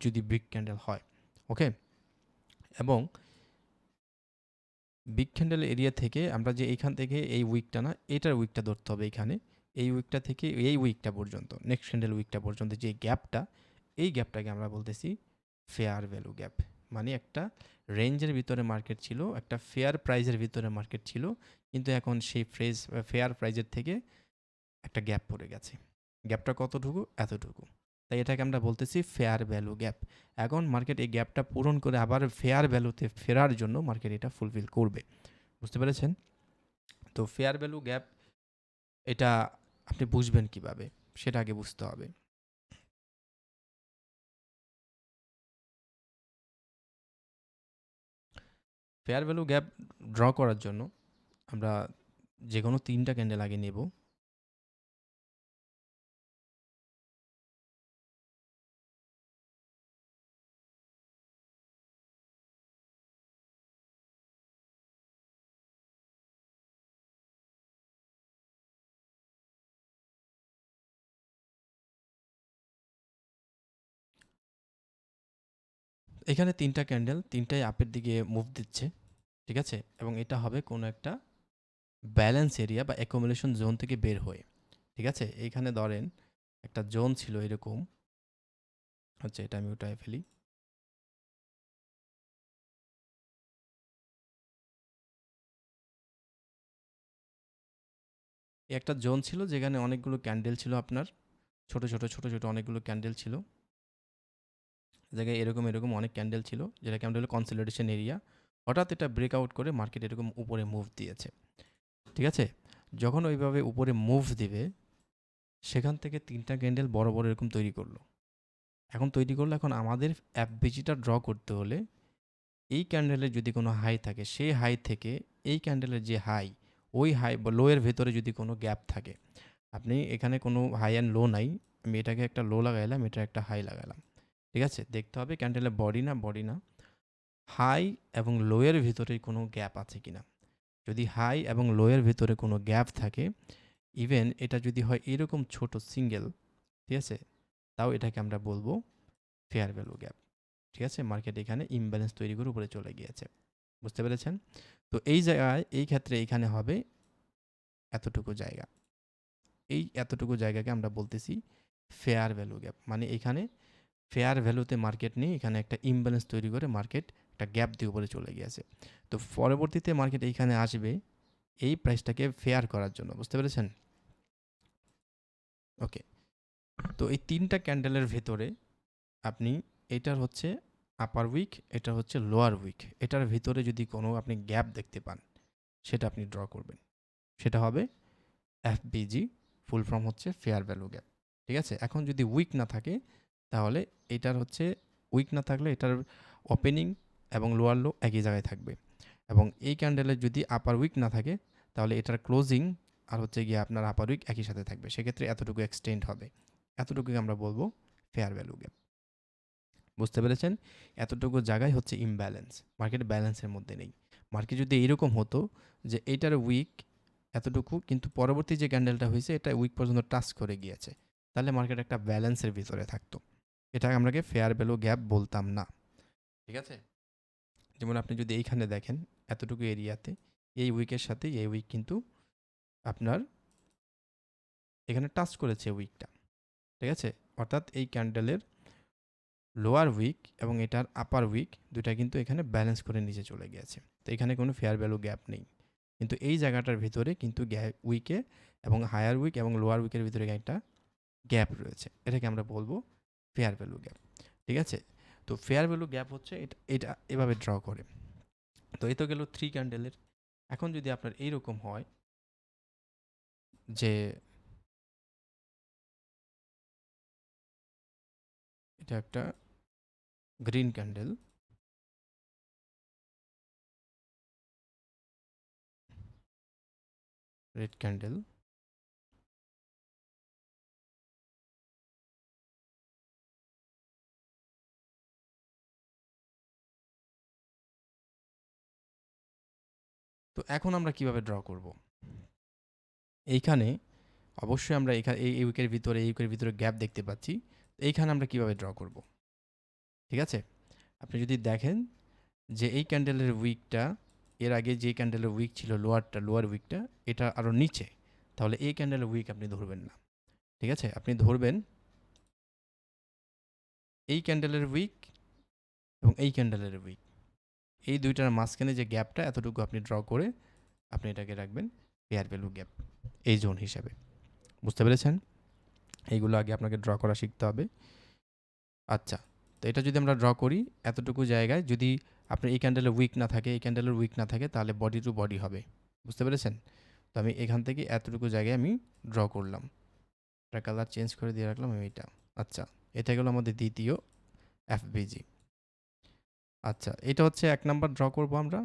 যদি বিগ ক্যান্ডেল হয়। ওকে, এবং বিগ ক্যান্ডেল এরিয়া থেকে আমরা যে এইখান থেকে এই উইকটা না, এটার উইকটা ধরতে হবে এখানে, এই উইকটা থেকে এই উইকটা পর্যন্ত, নেক্সট ক্যান্ডেল উইকটা পর্যন্ত যে গ্যাপটা, এই গ্যাপটাকে আমরা বলতেছি ফেয়ার ভ্যালু গ্যাপ। মানে একটা রেঞ্জের ভিতরে মার্কেট ছিল, একটা ফেয়ার প্রাইজের ভিতরে মার্কেট ছিল, কিন্তু এখন সেই ফেয়ার প্রাইজের থেকে একটা গ্যাপ পড়ে গেছে। গ্যাপটা কতটুকু? এতটুকু। তাই এটাকে আমরা বলতেছি ফেয়ার ভ্যালু গ্যাপ। এখন মার্কেট এই গ্যাপটা পূরণ করে আবার ফেয়ার ভ্যালুতে ফেরার জন্য মার্কেট এটা ফুলফিল করবে। বুঝতে পেরেছেন? তো ফেয়ার ভ্যালু গ্যাপ এটা আপনি বুঝবেন কিভাবে, সেটা আগে বুঝতে হবে। ফেয়ার ভ্যালু গ্যাপ ড্র করার জন্য আমরা যে কোনো 3টা ক্যান্ডেল আগে নেব। এখানে 3টা ক্যান্ডেল, 3টাই আপের দিকে মুভ দিচ্ছে। ঠিক আছে, এবং এটা হবে কোনো একটা ব্যালেন্স এরিয়া বা অ্যাকুমুলেশন জোন থেকে বের হয়ে। ঠিক আছে, এইখানে ধরেন একটা জোন ছিল এরকম, আচ্ছা এটা আমি উঠায় ফেলি। একটা জোন ছিল যেখানে অনেকগুলো ক্যান্ডেল ছিল আপনার, ছোট ছোট ছোট ছোট অনেকগুলো ক্যান্ডেল ছিল, জায়গায় এরকম এরকম অনেক ক্যান্ডেল ছিল, যেটাকে আমরা হলো কনসলিডেশন এরিয়া। হঠাৎ এটা ব্রেকআউট করে মার্কেট এরকম উপরে মুভ দিয়েছে। ঠিক আছে, যখন ওইভাবে উপরে মুভ দিবে, সেখান থেকে 3টা ক্যান্ডেল বড় বড় এরকম তৈরি করলো। এখন আমাদের এফবিজিটা ড্র করতে হলে এই ক্যান্ডেলের যদি কোনো হাই থাকে, সেই হাই থেকে এই ক্যান্ডেলের যে হাই, ওই হাই বা লোয়ের ভেতরে যদি কোনো গ্যাপ থাকে, আপনি এখানে কোনো হাই অ্যান্ড লো নাই, আমি এটাকে একটা লো লাগাইলাম, এটা একটা হাই লাগালাম। ঠিক আছে, দেখতে হবে ক্যান্ডেলের বডি না হাই এবং লোয়ের ভিতরে কোনো গ্যাপ আছে কিনা। যদি হাই এবং লোয়ের ভিতরে কোনো গ্যাপ থাকে, ইভেন এটা যদি হয় এরকম ছোট সিঙ্গেল, ঠিক আছে, তাও এটাকে আমরা বলবো ফেয়ার ভ্যালু গ্যাপ। ঠিক আছে, মার্কেট এখানে ইমব্যালেন্স তৈরি করে উপরে চলে গিয়েছে। বুঝতে পেরেছেন? তো এই জায়গায়, এই ক্ষেত্রে এখানে হবে এতটুকু জায়গা, এই এতটুকু জায়গাকে আমরা বলতেছি ফেয়ার ভ্যালু গ্যাপ। মানে এখানে ফেয়ার ভ্যালুতে মার্কেট নেই, এখানে একটা ইমব্যালেন্স তৈরি করে মার্কেট একটা গ্যাপ দিয়ে উপরে চলে গিয়েছে। তো পরবর্তীতে মার্কেট এইখানে আসবে এই প্রাইসটাকে ফেয়ার করার জন্য। বুঝতে পেরেছেন? ওকে, তো এই 3টা ক্যান্ডেলের ভেতরে আপনি, এটার হচ্ছে আপার উইক, এটা হচ্ছে লোয়ার উইক, এটার ভিতরে যদি কোনো আপনি গ্যাপ দেখতে পান, সেটা আপনি ড্র করবেন। সেটা হবে এফবিজি, ফুল ফর্ম হচ্ছে ফেয়ার ভ্যালু গ্যাপ। ঠিক আছে, এখন যদি উইক না থাকে, তাহলে এটার হচ্ছে উইক না থাকলে এটার ওপেনিং এবং লোয়ার লো একই জায়গায় থাকবে, এবং এই ক্যান্ডেলের যদি আপার উইক না থাকে, তাহলে এটার ক্লোজিং আর হচ্ছে গিয়ে আপনার আপার উইক একই সাথে থাকবে, সেক্ষেত্রে এতটুকু এক্সটেন্ড হবে। এতটুকুকে আমরা বলবো ফেয়ার ভ্যালু গ্যাপ। বুঝতে পেরেছেন? এতটুকু জায়গায় হচ্ছে ইমব্যালেন্স, মার্কেট ব্যালেন্সের মধ্যে নেই। মার্কেট যদি এইরকম হতো যে এইটার উইক এতটুকু, কিন্তু পরবর্তী যে ক্যান্ডেলটা হয়েছে এটা উইক পর্যন্ত টাচ করে গিয়েছে, তাহলে মার্কেট একটা ব্যালেন্সের ভিতরে থাকতো, এটাকে আমরাকে ফেয়ার ভ্যালু গ্যাপ বলতাম না। ঠিক আছে, যেমন আপনি যদি এইখানে দেখেন এতটুকু এরিয়াতে এই উইকের সাথে এই উইক কিন্তু আপনার এখানে টাচ করেছে উইকটা। ঠিক আছে, অর্থাৎ এই ক্যান্ডেলের লোয়ার উইক এবং এটার আপার উইক দুটা কিন্তু এখানে ব্যালেন্স করে নিচে চলে গিয়েছে, তো এখানে কোনো ফেয়ার ভ্যালু গ্যাপ নেই। কিন্তু এই জায়গাটার ভিতরে কিন্তু উইকে এবং হায়ার উইক এবং লোয়ার উইকের ভিতরে একটা গ্যাপ রয়েছে, এটাকে আমরা বলবো ফেয়ার ভ্যালু গ্যাপ। ঠিক আছে, তো ফেয়ার ভ্যালু গ্যাপ হচ্ছে এটা এটা এভাবে ড্র করে। তো এই তো গেল 3 ক্যান্ডেলের। এখন যদি আপনার এইরকম হয় যে এটা একটা গ্রিন ক্যান্ডেল, রেড ক্যান্ডেল, তো এখন আমরা কিভাবে ড্র করব? এইখানে অবশ্যই আমরা এখানে এই উইকের ভিতরে এই উইকের ভিতরে গ্যাপ দেখতে পাচ্ছি। এইখানে আমরা কিভাবে ড্র করব? ঠিক আছে, আপনি যদি দেখেন যে এই ক্যান্ডেলের উইকটা এর আগে যে ক্যান্ডেলের উইক ছিল লোয়ার উইকটা এটা আরও নিচে, তাহলে এই ক্যান্ডেলের উইক আপনি ধরবেন না। ঠিক আছে, আপনি ধরবেন এই ক্যান্ডেলের উইক এবং এই ক্যান্ডেলের উইক, এই দুইটার মাঝখানে যে গ্যাপটা এতটুকু আপনি ড্র করে আপনি এটাকে রাখবেন ফেয়ার ভ্যালু গ্যাপ এই জোন হিসাবে। বুঝতে পেরেছেন? এইগুলো আগে আপনাকে ড্র করা শিখতে হবে। আচ্ছা, তো এটা যদি আমরা ড্র করি এতটুকু জায়গায়, যদি আপনার এই ক্যান্ডেলের উইক না থাকে, এই ক্যান্ডেলের উইক না থাকে, তাহলে বডি টু বডি হবে। বুঝতে পেরেছেন? তো আমি এখান থেকে এতটুকু জায়গায় আমি ড্র করলাম, এটা কালার চেঞ্জ করে দিয়ে রাখলাম আমি এটা। আচ্ছা, এটা গেলো আমাদের দ্বিতীয় এফবিজি। আচ্ছা, এটা হচ্ছে 1 নাম্বার ড্র করব আমরা।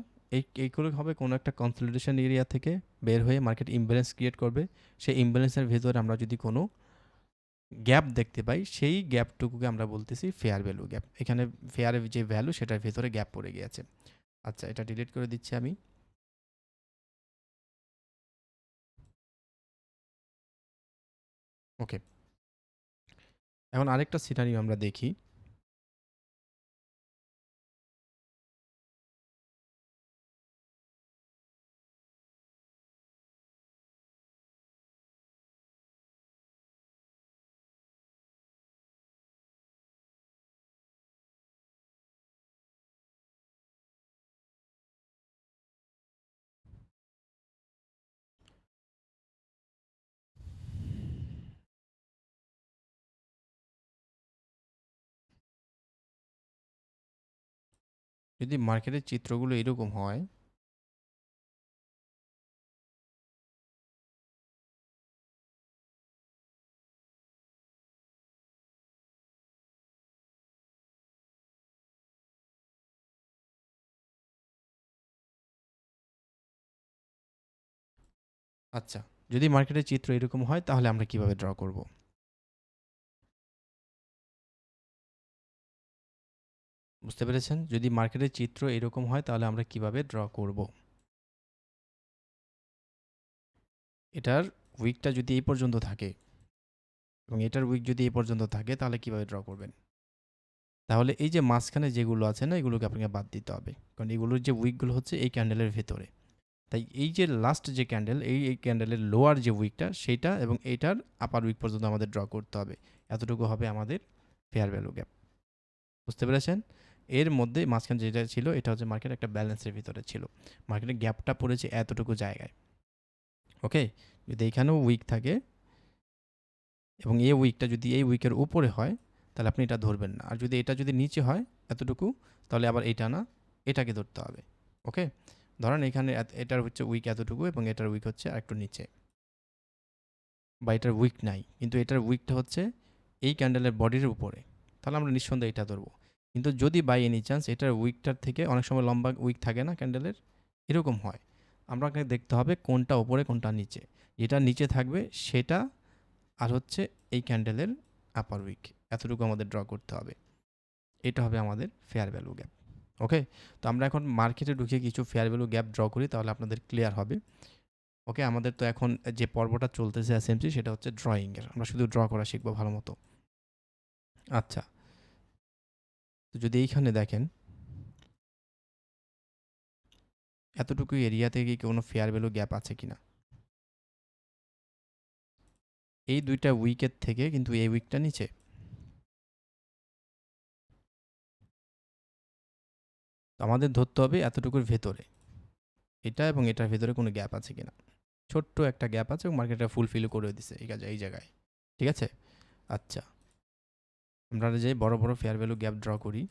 এইগুলো হবে কোনো একটা কনসলিডেশন এরিয়া থেকে বের হয়ে মার্কেট ইমব্যালেন্স ক্রিয়েট করবে। সেই ইমব্যালেন্সের ভেতরে আমরা যদি কোনো গ্যাপ দেখতে পাই, সেই গ্যাপটুকুকে আমরা বলতেছি ফেয়ার ভ্যালু গ্যাপ। এখানে ফেয়ারের যে ভ্যালু সেটার ভেতরে গ্যাপ পড়ে গিয়েছে। আচ্ছা, এটা ডিলিট করে দিচ্ছি আমি। ওকে, এখন আরেকটা সিনারিও আমরা দেখি। যদি মার্কেটের চিত্রগুলো এরকম হয়, আচ্ছা, যদি মার্কেটের চিত্র এরকম হয় তাহলে আমরা কিভাবে ড্র করব? বুঝতে পেরেছেন? যদি মার্কেটের চিত্র এরকম হয় তাহলে আমরা কিভাবে ড্র করব? এটার উইকটা যদি এই পর্যন্ত থাকে এবং এটার উইক যদি এই পর্যন্ত থাকে তাহলে কিভাবে ড্র করবেন? তাহলে এই যে মাঝখানে যেগুলো আছে না, এগুলোকে আপনাকে বাদ দিতে হবে। কারণ এগুলোর যে উইকগুলো হচ্ছে এই ক্যান্ডেলের ভেতরে। তাই এই যে লাস্ট যে ক্যান্ডেল, এই ক্যান্ডেলের লোয়ার যে উইকটা সেইটা এবং এইটার আপার উইক পর্যন্ত আমাদের ড্র করতে হবে। এতটুকু হবে আমাদের ফেয়ার ভ্যালু গ্যাপ। বুঝতে পেরেছেন? এর মধ্যে মাঝখানে যেটা ছিল এটা হচ্ছে মার্কেট একটা ব্যালেন্সের ভিতরে ছিল। মার্কেটের গ্যাপটা পড়েছে এতটুকু জায়গায়। ওকে? যদি এখানেও উইক থাকে এবং এই উইকটা যদি এই উইকের উপরে হয় তাহলে আপনি এটা ধরবেন না। আর যদি এটা যদি নিচে হয় এতটুকু, তাহলে আবার এইটা না, এটাকে ধরতে হবে। ওকে? ধরেন এখানে এটার হচ্ছে উইক এতটুকু এবং এটার উইক হচ্ছে আরেকটু নিচে, বা এটার উইক নাই কিন্তু এটার উইকটা হচ্ছে এই ক্যান্ডেলের বডির উপরে, তাহলে আমরা নিঃসন্দেহে এটা ধরবো। কিন্তু যদি বাই এনি চান্স এটার উইকটার থেকে অনেক সময় লম্বা উইক থাকে না ক্যান্ডেলের, এরকম হয়, আমাকে দেখতে হবে কোনটা ওপরে কোনটা নিচে। যেটা নিচে থাকবে সেটা আর হচ্ছে এই ক্যান্ডেলের আপার উইক, এতটুকু আমাদের ড্র করতে হবে। এটা হবে আমাদের ফেয়ার ভ্যালু গ্যাপ। ওকে, তো আমরা এখন মার্কেটে ঢুকে কিছু ফেয়ার ভ্যালু গ্যাপ ড্র করি, তাহলে আপনাদের ক্লিয়ার হবে। ওকে, আমাদের তো এখন যে পর্বটা চলতেছে এসএমসি সেটা হচ্ছে ড্রয়িংয়ের, আমরা শুধু ড্র করা শিখবো ভালো মতো। আচ্ছা, তো যদি এইখানে দেখেন এতটুকু এরিয়াতে কি কোনো ফেয়ার ভ্যালু গ্যাপ আছে কিনা, এই দুইটা উইকের থেকে কিন্তু এই উইকটা নিচে, তো আমাদের ধরতে হবে এতটুকুর ভেতরে। এটা এবং এটার ভিতরে কোনো গ্যাপ আছে কিনা। ছোট্ট একটা গ্যাপ আছে এবং মার্কেটটা ফুলফিল করে দিছে এই জায়গায়। ঠিক আছে? আচ্ছা, আমরা যে বড় বড় ফেয়ার ভ্যালু গ্যাপ ড্র করি,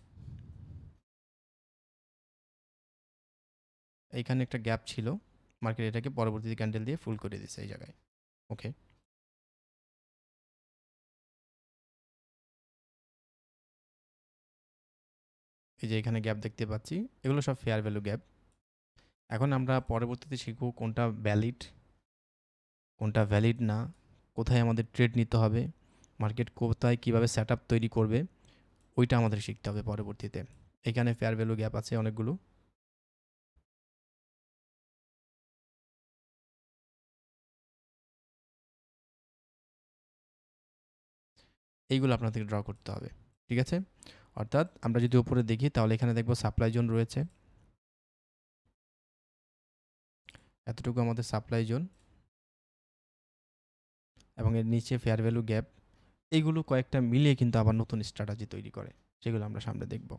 এইখানে একটা গ্যাপ ছিল, মার্কেট এটাকে পরবর্তীতে ক্যান্ডেল দিয়ে ফুল করে দিছে এই জায়গায়। ওকে, এই যে এখানে গ্যাপ দেখতে পাচ্ছি, এগুলো সব ফেয়ার ভ্যালু গ্যাপ। এখন আমরা পরবর্তীতে শিখব কোনটা ভ্যালিড, কোনটা ভ্যালিড না, কোথায় আমাদের ট্রেড নিতে হবে, মার্কেট কোথায় কীভাবে সেট আপ তৈরি করবে, ওইটা আমাদের শিখতে হবে পরবর্তীতে। এখানে ফেয়ার ভ্যালু গ্যাপ আছে অনেকগুলো। এইগুলো আপনাদেরকে ড্র করতে হবে। ঠিক আছে? অর্থাৎ আমরা যদি উপরে দেখি তাহলে এখানে দেখব সাপ্লাই জোন রয়েছে, এতটুকু আমাদের সাপ্লাই জোন, এবং এর নিচে ফেয়ার ভ্যালু গ্যাপ। এইগুলো কয়েকটা মিলিয়ে কিন্তু আবার নতুন স্ট্র্যাটেজি তৈরি করে, সেগুলো আমরা সামনে দেখব।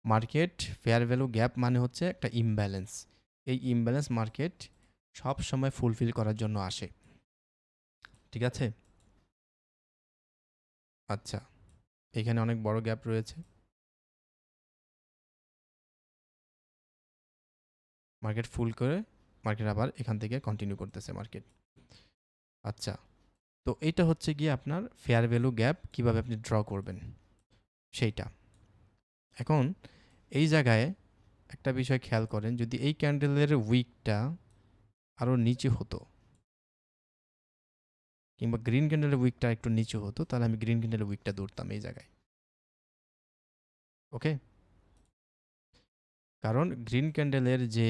মার্কেট ফেয়ার ভ্যালু গ্যাপ মানে হচ্ছে একটা ইমব্যালেন্স। এই ইমব্যালেন্স মার্কেট সব সময় ফুলফিল করার জন্য আসে। ঠিক আছে? আচ্ছা, এখানে অনেক বড় গ্যাপ রয়েছে, মার্কেট ফুল করে মার্কেট আবার এখান থেকে কন্টিনিউ করতেছে মার্কেট। আচ্ছা, তো এইটা হচ্ছে গিয়ে আপনার ফেয়ার ভ্যালু গ্যাপ কিভাবে আপনি ড্র করবেন সেইটা। এখন এই জায়গায় একটা বিষয় খেয়াল করেন, যদি এই ক্যান্ডেলের উইকটা আরও নিচে হতো কিংবা গ্রিন ক্যান্ডেলের উইকটা একটু নিচে হতো, তাহলে আমি গ্রিন ক্যান্ডেলের উইকটা ধরতাম এই জায়গায়। ওকে, কারণ গ্রিন ক্যান্ডেলের যে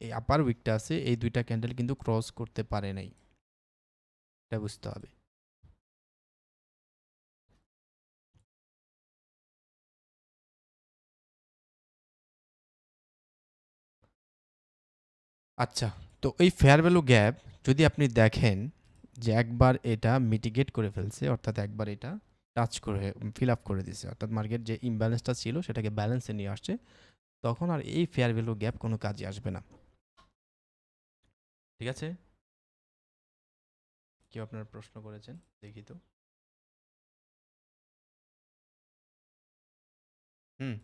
এই আপার উইকটা আছে, এই দুইটা ক্যান্ডেল কিন্তু ক্রস করতে পারে নাই, এটা বুঝতে হবে। আচ্ছা, তো এই ফেয়ার ভ্যালু গ্যাপ যদি আপনি দেখেন যে একবার এটা মিটিগেট করে ফেলছে, অর্থাৎ একবার এটা টাচ করে ফিল আপ করে দিছে, অর্থাৎ মার্কেট যে ইমব্যালেন্সটা ছিল সেটাকে ব্যালেন্সে নিয়ে আসছে, তখন আর এই ফেয়ার ভ্যালু গ্যাপ কোনো কাজে আসবে না। ঠিক আছে? কেউ আপনার প্রশ্ন করেছেন দেখি তো। হুম,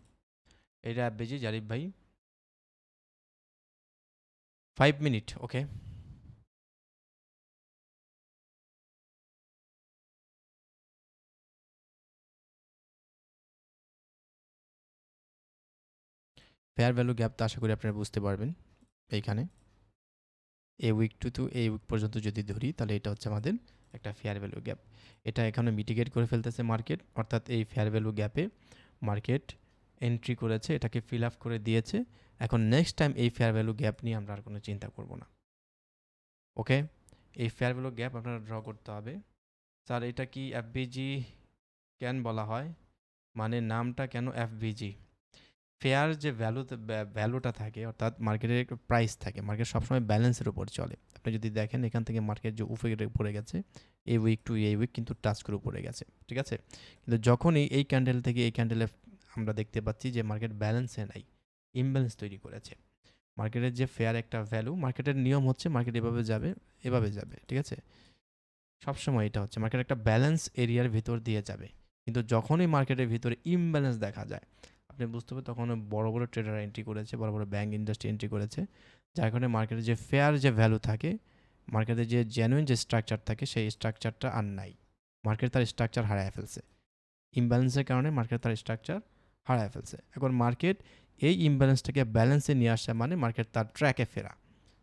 এটা বেজি জারিফ ভাই 5 মিনিট। ওকে, ফেয়ার ভ্যালু গ্যাপ তো আশা করি আপনারা বুঝতে পারবেন। এইখানে এই উইক টু এই উইক পর্যন্ত যদি ধরি, তাহলে এটা হচ্ছে আমাদের একটা ফেয়ার ভ্যালু গ্যাপ। এটা এখানে মিটিগেট করে ফেলতেছে মার্কেট, অর্থাৎ এই ফেয়ার ভ্যালু গ্যাপে মার্কেট এন্ট্রি করেছে, এটাকে ফিল আপ করে দিয়েছে। এখন নেক্সট টাইম এই ফেয়ার ভ্যালু গ্যাপ নিয়ে আমরা আর কোনো চিন্তা করব না। ওকে, এই ফেয়ার ভ্যালু গ্যাপ আপনারা ড্র করতে হবে। স্যার এটা কি এফবিজি কেন বলা হয়, মানে নামটা কেন এফবিজি? ফেয়ার যে ভ্যালুটা থাকে, অর্থাৎ মার্কেটের একটা প্রাইস থাকে, মার্কেট সবসময় ব্যালেন্সের উপর চলে। আপনি যদি দেখেন এখান থেকে মার্কেট যে উপরে গেছে, এই উইক টু এই উইক কিন্তু টাচ করে উপরে গেছে। ঠিক আছে? কিন্তু যখনই এই ক্যান্ডেল থেকে এই ক্যান্ডেলে আমরা দেখতে পাচ্ছি যে মার্কেট ব্যালেন্সে নাই, ইমব্যালেন্স তৈরি করেছে। মার্কেটের যে ফেয়ার একটা ভ্যালু, মার্কেটের নিয়ম হচ্ছে মার্কেট এভাবে যাবে, এভাবে যাবে। ঠিক আছে? সবসময় এটা হচ্ছে মার্কেট একটা ব্যালেন্স এরিয়ার ভিতর দিয়ে যাবে, কিন্তু যখনই মার্কেটের ভিতরে ইমব্যালেন্স দেখা যায়, আপনি বুঝতে হবে তখন বড় বড় ট্রেডার এন্ট্রি করেছে, বড় বড় ব্যাংক ইন্ডাস্ট্রি এন্ট্রি করেছে, যার কারণে মার্কেটের যে ফেয়ার যে ভ্যালু থাকে, মার্কেটের যে জেনুইন যে স্ট্রাকচার থাকে, সেই স্ট্রাকচারটা আর নাই। মার্কেট তার স্ট্রাকচার হারায় ফেলছে, ইমব্যালেন্সের কারণে মার্কেট তার স্ট্রাকচার হারায় ফেলছে। এখন মার্কেট এই ইমব্যালেন্সটাকে ব্যালেন্সে নিয়ে আসা মানে মার্কেট তার ট্র্যাকে ফেরা।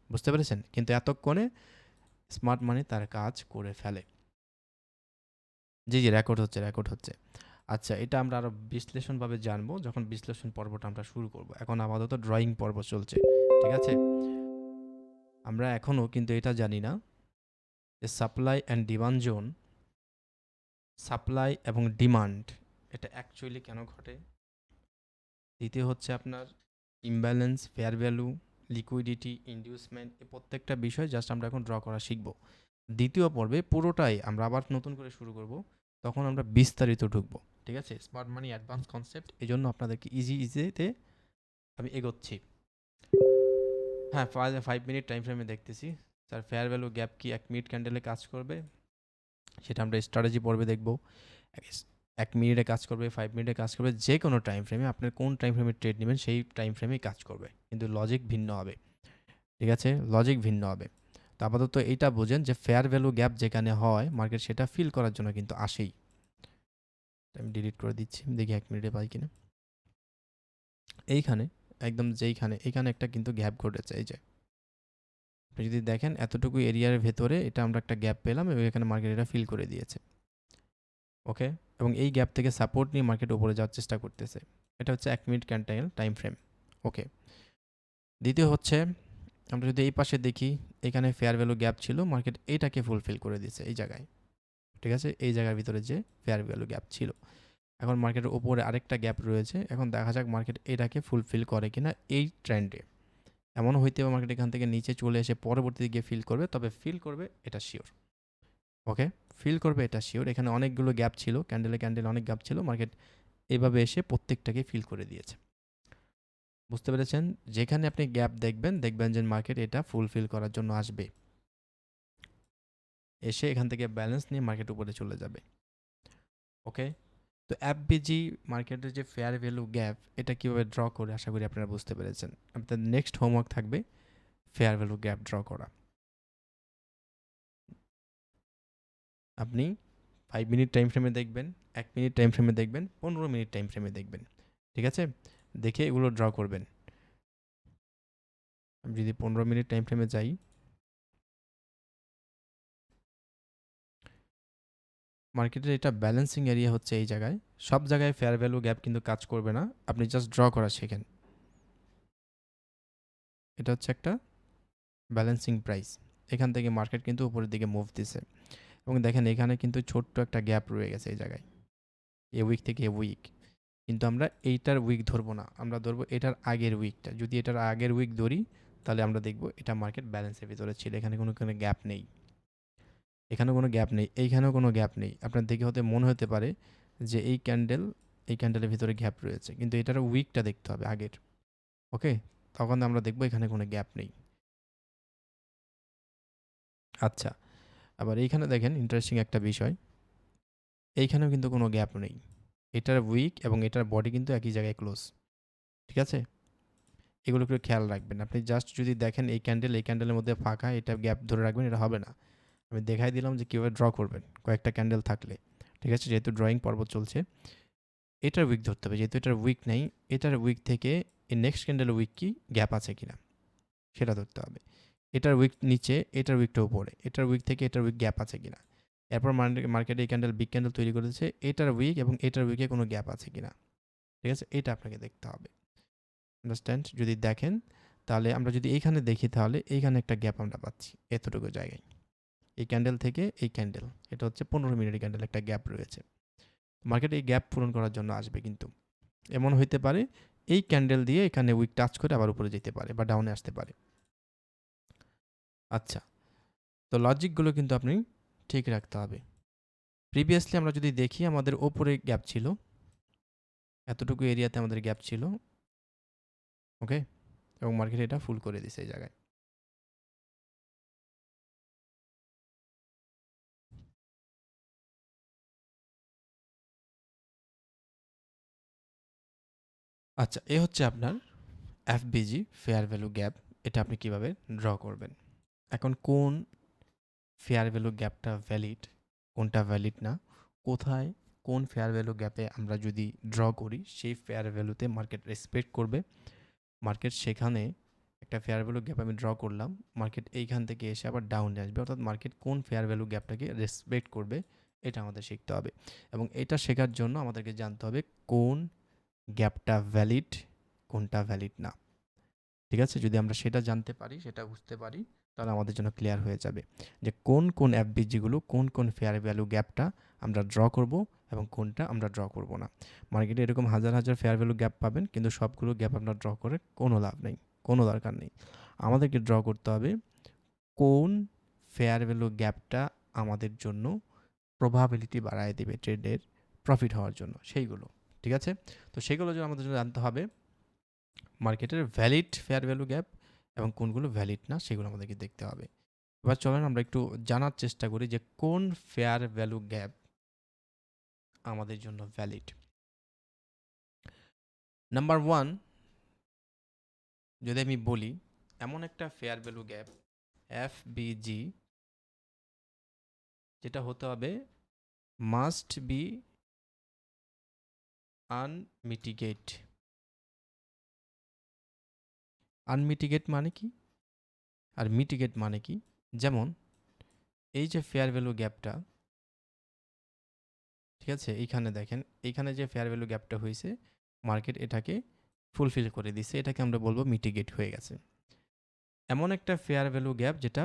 বুঝতে পেরেছেন? কিন্তু এতক্ষণে স্মার্ট মানি তার কাজ করে ফেলে। জি, জি, রেকর্ড হচ্ছে। আচ্ছা, এটা আমরা আরও বিশ্লেষণভাবে জানবো যখন বিশ্লেষণ পর্বটা আমরা শুরু করব। এখন আপাতত ড্রয়িং পর্ব চলছে। ঠিক আছে? আমরা এখনও কিন্তু এটা জানি না যে supply and demand zone, supply এবং ডিমান্ড এটা অ্যাকচুয়ালি কেন ঘটে। দ্বিতীয় হচ্ছে আপনার ইমব্যালেন্স, ফেয়ার ভ্যালু, লিকুইডিটি, ইনডিউসমেন্ট, এই প্রত্যেকটা বিষয় জাস্ট আমরা এখন ড্র করা শিখব। দ্বিতীয় পর্বে পুরোটাই আমরা আবার নতুন করে শুরু করব, তখন আমরা বিস্তারিত ঢুকবো। ঠিক আছে, স্মার্ট মানি অ্যাডভান্স কনসেপ্ট, এই জন্য আপনাদেরকে ইজিতে আমি এগোচ্ছি। হ্যাঁ, 5 মিনিট টাইম ফ্রেমে দেখতেছি স্যার ফেয়ার ভ্যালু গ্যাপ কি 1 মিনিট ক্যান্ডেলে কাজ করবে, সেটা আমরা স্ট্র্যাটেজি পর্বে দেখব। 1 মিনিটে কাজ করবে, 5 মিনিটে কাজ করবে, যে কোনো টাইম ফ্রেমে আপনার কোন টাইম ফ্রেমে ট্রেড নেবেন সেই টাইম ফ্রেমেই কাজ করবে, কিন্তু লজিক ভিন্ন হবে। ঠিক আছে, লজিক ভিন্ন হবে। তো আপাতত এইটা বোঝেন যে ফেয়ার ভ্যালু গ্যাপ যেখানে হয় মার্কেট সেটা ফিল করার জন্য কিন্তু আসেই। আমি ডিলিট করে দিচ্ছি, দেখি 1 মিনিটে পাই কিনা। এইখানে একদম যেইখানে এখানে একটা কিন্তু গ্যাপ ঘটেছে, এই যে আপনি যদি দেখেন এতটুকু এরিয়ার ভেতরে এটা আমরা একটা গ্যাপ পেলাম এবং এখানে মার্কেট এটা ফিল করে দিয়েছে। ওকে, এবং এই গ্যাপ থেকে সাপোর্ট নিয়ে মার্কেট উপরে যাওয়ার চেষ্টা করতেছে। এটা হচ্ছে 1 মিনিট ক্যান্ডেল টাইম ফ্রেম। ওকে, দ্বিতীয় হচ্ছে আমরা যদি এই পাশে দেখি, এখানে ফেয়ার ভ্যালু গ্যাপ ছিল, মার্কেট এইটাকে ফুলফিল করে দিয়েছে এই জায়গায়। ঠিক আছে, এই জায়গার ভিতরে যে ফেয়ার ভ্যালু গ্যাপ ছিল, এখন মার্কেটের উপরে আরেকটা গ্যাপ রয়েছে। এখন দেখা যাক মার্কেট এটাকে ফুলফিল করে কিনা এই ট্রেন্ডে। এমনও হইতে পারে মার্কেট এখান থেকে নিচে চলে এসে পরবর্তীতে গিয়ে ফিল করবে, তবে ফিল করবে এটা শিওর। ওকে, ফিল করবে এটা শিওর। এখানে অনেকগুলো গ্যাপ ছিল, ক্যান্ডেলে অনেক গ্যাপ ছিল, মার্কেট এভাবে এসে প্রত্যেকটাকে ফিল করে দিয়েছে। বুঝতে পেরেছেন, যেখানে আপনি গ্যাপ দেখবেন যে মার্কেট এটা ফুলফিল করার জন্য আসবে, এসে এখান থেকে ব্যালেন্স নিয়ে মার্কেট উপরে চলে যাবে। ওকে, তো এফবিজি মার্কেটের যে ফেয়ার ভ্যালু গ্যাপ এটা কীভাবে ড্র করে আশা করি আপনারা বুঝতে পেরেছেন। আপনাদের নেক্সট হোমওয়ার্ক থাকবে ফেয়ার ভ্যালু গ্যাপ ড্র করা। আপনি 5 মিনিট টাইম ফ্রেমে দেখবেন, 1 মিনিট টাইম ফ্রেমে দেখবেন, 15 মিনিট টাইম ফ্রেমে দেখবেন। ঠিক আছে, দেখে এগুলো ড্র করবেন। আমি যদি 15 মিনিট টাইম ফ্রেমে যাই, মার্কেটের এটা ব্যালেন্সিং এরিয়া হচ্ছে এই জায়গায়। সব জায়গায় ফেয়ার ভ্যালু গ্যাপ কিন্তু কাজ করবে না, আপনি জাস্ট ড্র করা শেখেন। এটা হচ্ছে একটা ব্যালেন্সিং প্রাইস, এখান থেকে মার্কেট কিন্তু উপরের দিকে মুভ দিছে এবং দেখেন এখানে কিন্তু ছোট্ট একটা গ্যাপ রয়ে গেছে এই জায়গায়, এ উইক থেকে এ উইক। কিন্তু আমরা এইটার উইক ধরবো না, আমরা ধরবো এটার আগের উইকটা। যদি এটার আগের উইক ধরি তাহলে আমরা দেখব এটা মার্কেট ব্যালেন্সের ভিতরে ছিল, এখানে কোনো গ্যাপ নেই, এখানেও কোনো গ্যাপ নেই, এইখানেও কোনো গ্যাপ নেই। আপনার দেখে মনে হতে পারে যে এই ক্যান্ডেলের ভিতরে গ্যাপ রয়েছে, কিন্তু এটার উইকটা দেখতে হবে আগের। ওকে, তখন আমরা দেখবো এখানে কোনো গ্যাপ নেই। আচ্ছা, আবার এইখানে দেখেন ইন্টারেস্টিং একটা বিষয়, এইখানেও কিন্তু কোনো গ্যাপ নেই, এটার উইক এবং এটার বডি কিন্তু একই জায়গায় ক্লোজ। ঠিক আছে, এগুলো একটু খেয়াল রাখবেন। আপনি জাস্ট যদি দেখেন এই ক্যান্ডেলের মধ্যে ফাঁকা, এটা গ্যাপ ধরে রাখবেন, এটা হবে না। আমি দেখাই দিলাম যে কীভাবে ড্র করবেন কয়েকটা ক্যান্ডেল থাকলে। ঠিক আছে, যেহেতু ড্রয়িং পর্ব চলছে, এটার উইক ধরতে হবে, যেহেতু এটার উইক নেই, এটার উইক থেকে এই নেক্সট ক্যান্ডেলের উইক কি গ্যাপ আছে কিনা সেটা ধরতে হবে। এটার উইক নিচে, এটার উইকটা উপরে, এটার উইক থেকে এটার উইক গ্যাপ আছে কিনা। এরপর মার্কেটে এই ক্যান্ডেল বিগ ক্যান্ডেল তৈরি করেছে, এটার উইক এবং এটার উইকে কোনো গ্যাপ আছে কিনা। ঠিক আছে, এটা আপনাকে দেখতে হবে। আন্ডারস্ট্যান্ড, যদি দেখেন তাহলে আমরা যদি এইখানে দেখি তাহলে এইখানে একটা গ্যাপ আমরা পাচ্ছি এতটুকু জায়গায়, এই ক্যান্ডেল থেকে এই ক্যান্ডেল, এটা হচ্ছে 15 মিনিটের ক্যান্ডেল, একটা গ্যাপ রয়েছে। মার্কেট এই গ্যাপ পূরণ করার জন্য আসবে, কিন্তু এমন হইতে পারে এই ক্যান্ডেল দিয়ে এখানে উইক টাচ করে আবার উপরে যেতে পারে বা ডাউনে আসতে পারে। আচ্ছা, তো লজিকগুলো কিন্তু আপনি ঠিক রাখতে হবে। প্রিভিয়াসলি আমরা যদি দেখি আমাদের ওপরে গ্যাপ ছিল, এতটুকু এরিয়াতে আমাদের গ্যাপ ছিল। ওকে, এবং মার্কেট এটা ফুল করে দিছে এই জায়গায়। আচ্ছা, এ হচ্ছে আপনার এফবিজি ফেয়ার ভ্যালু গ্যাপ, এটা আপনি কিভাবে ড্র করবেন। এখন কোন ফেয়ার ভ্যালু গ্যাপটা ভ্যালিড, কোনটা ভ্যালিড না, কোথায় কোন ফেয়ার ভ্যালু গ্যাপে আমরা যদি ড্র করি সেই ফেয়ার ভ্যালুতে মার্কেট রেসপেক্ট করবে, মার্কেট সেখানে একটা ফেয়ার ভ্যালু গ্যাপ আমি ড্র করলাম, মার্কেট এইখান থেকে এসে আবার ডাউনে আসবে, অর্থাৎ মার্কেট কোন ফেয়ার ভ্যালু গ্যাপটাকে রেসপেক্ট করবে এটা আমাদের শিখতে হবে। এবং এটা শেখার জন্য আমাদেরকে জানতে হবে কোন গ্যাপটা ভ্যালিড, কোনটা ভ্যালিড না। ঠিক আছে, যদি আমরা সেটা জানতে পারি, সেটা বুঝতে পারি, তাহলে আমাদের জন্য ক্লিয়ার হয়ে যাবে যে কোন কোন এফবিজিগুলো, কোন কোন ফেয়ার ভ্যালু গ্যাপটা আমরা ড্র করব এবং কোনটা আমরা ড্র করব না। মার্কেটে এরকম হাজার হাজার ফেয়ার ভ্যালু গ্যাপ পাবেন, কিন্তু সবগুলো গ্যাপ আমরা ড্র করে কোনো লাভ নেই, কোনো দরকার নেই। আমাদেরকে ড্র করতে হবে কোন ফেয়ার ভ্যালু গ্যাপটা আমাদের জন্য প্রবাবিলিটি বাড়ায় দেবে ট্রেডের, প্রফিট হওয়ার জন্য সেইগুলো। ঠিক আছে? তো সেগুলো জন্য আমাদের জন্য জানতে হবে মার্কেটের ভ্যালিড ফেয়ার ভ্যালু গ্যাপ এবং কোনগুলো ভ্যালিড না সেগুলো আমাদেরকে দেখতে হবে। এবার চলেন আমরা একটু জানার চেষ্টা করি যে কোন ফেয়ার ভ্যালু গ্যাপ আমাদের জন্য ভ্যালিড। নাম্বার 1 যদি আমি বলি এমন একটা ফেয়ার ভ্যালু গ্যাপ এফবিজি যেটা হতে হবে মাস্ট বি আনমিটিগেট। আনমিটিগেট মানে কি আর মিটিগেট মানে কি? যেমন এই যে ফেয়ার ভ্যালু গ্যাপটা, ঠিক আছে, এইখানে দেখেন এইখানে যে ফেয়ার ভ্যালু গ্যাপটা হয়েছে মার্কেট এটাকে ফুলফিল করে দিছে, এটাকে আমরা বলবো মিটিগেট হয়ে গেছে। এমন একটা ফেয়ার ভ্যালু গ্যাপ যেটা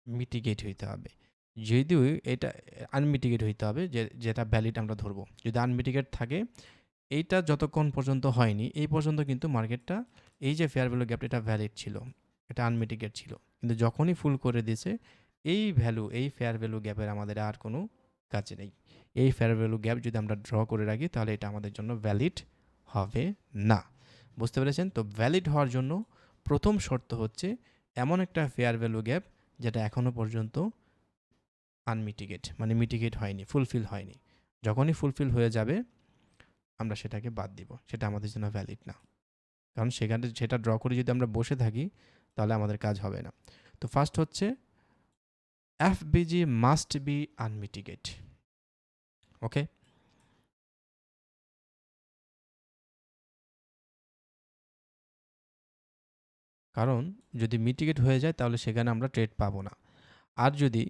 মিটিগেট হইতে হবে। যদিও এটা আনমিটিগেট হইতে হবে, যেটা ভ্যালিড আমরা ধরবো। যদি আনমিটিগেট থাকে এইটা যতক্ষণ পর্যন্ত হয়নি এই পর্যন্ত কিন্তু মার্কেটটা এই যে ফেয়ার ভ্যালু গ্যাপ এটা ভ্যালিড ছিল, এটা আনমিটিগেট ছিল। কিন্তু যখনই ফুল করে দিয়েছে এই ফেয়ার ভ্যালু গ্যাপের আমাদের আর কোনো কাজ নেই। এই ফেয়ার ভ্যালু গ্যাপ যদি আমরা ড্র করে রাখি তাহলে এটা আমাদের জন্য ভ্যালিড হবে না। বুঝতে পেরেছেন? তো ভ্যালিড হওয়ার জন্য প্রথম শর্ত হচ্ছে এমন একটা ফেয়ার ভ্যালু গ্যাপ যেটা এখনও পর্যন্ত আনমিটিগেট, মানে মিটিগেট হয়নি, ফুলফিল হয়নি। যখনই ফুলফিল হয়ে যাবে আমরা সেটাকে বাদ দিব, সেটা আমাদের জন্য ভ্যালিড না। কারণ সেখানে সেটা ড্র করে যদি আমরা বসে থাকি তাহলে আমাদের কাজ হবে না। তো ফার্স্ট হচ্ছে এফবিজি মাস্ট বি আনমিটিগেট। ওকে, কারণ যদি মিটিগেট হয়ে যায় তাহলে সেখানে আমরা ট্রেড পাবো না। আর যদি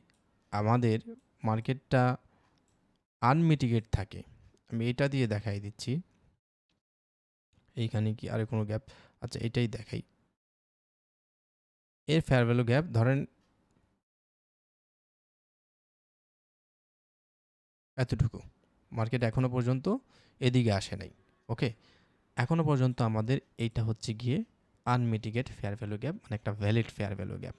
আমাদের মার্কেটটা আনমিটিগেট থাকে, আমি এটা দিয়ে দেখাই দিচ্ছি। এইখানে কি আর কোনো গ্যাপ? আচ্ছা এটাই দেখাই। এর ফেয়ার ভ্যালু গ্যাপ ধরেন এতটুকু, মার্কেট এখনো পর্যন্ত এদিকে আসে নাই। ওকে, এখনো পর্যন্ত আমাদের এইটা হচ্ছে গিয়ে আনমিটিগেট ফেয়ার ভ্যালু গ্যাপ, মানে একটা ভ্যালিড ফেয়ার ভ্যালু গ্যাপ।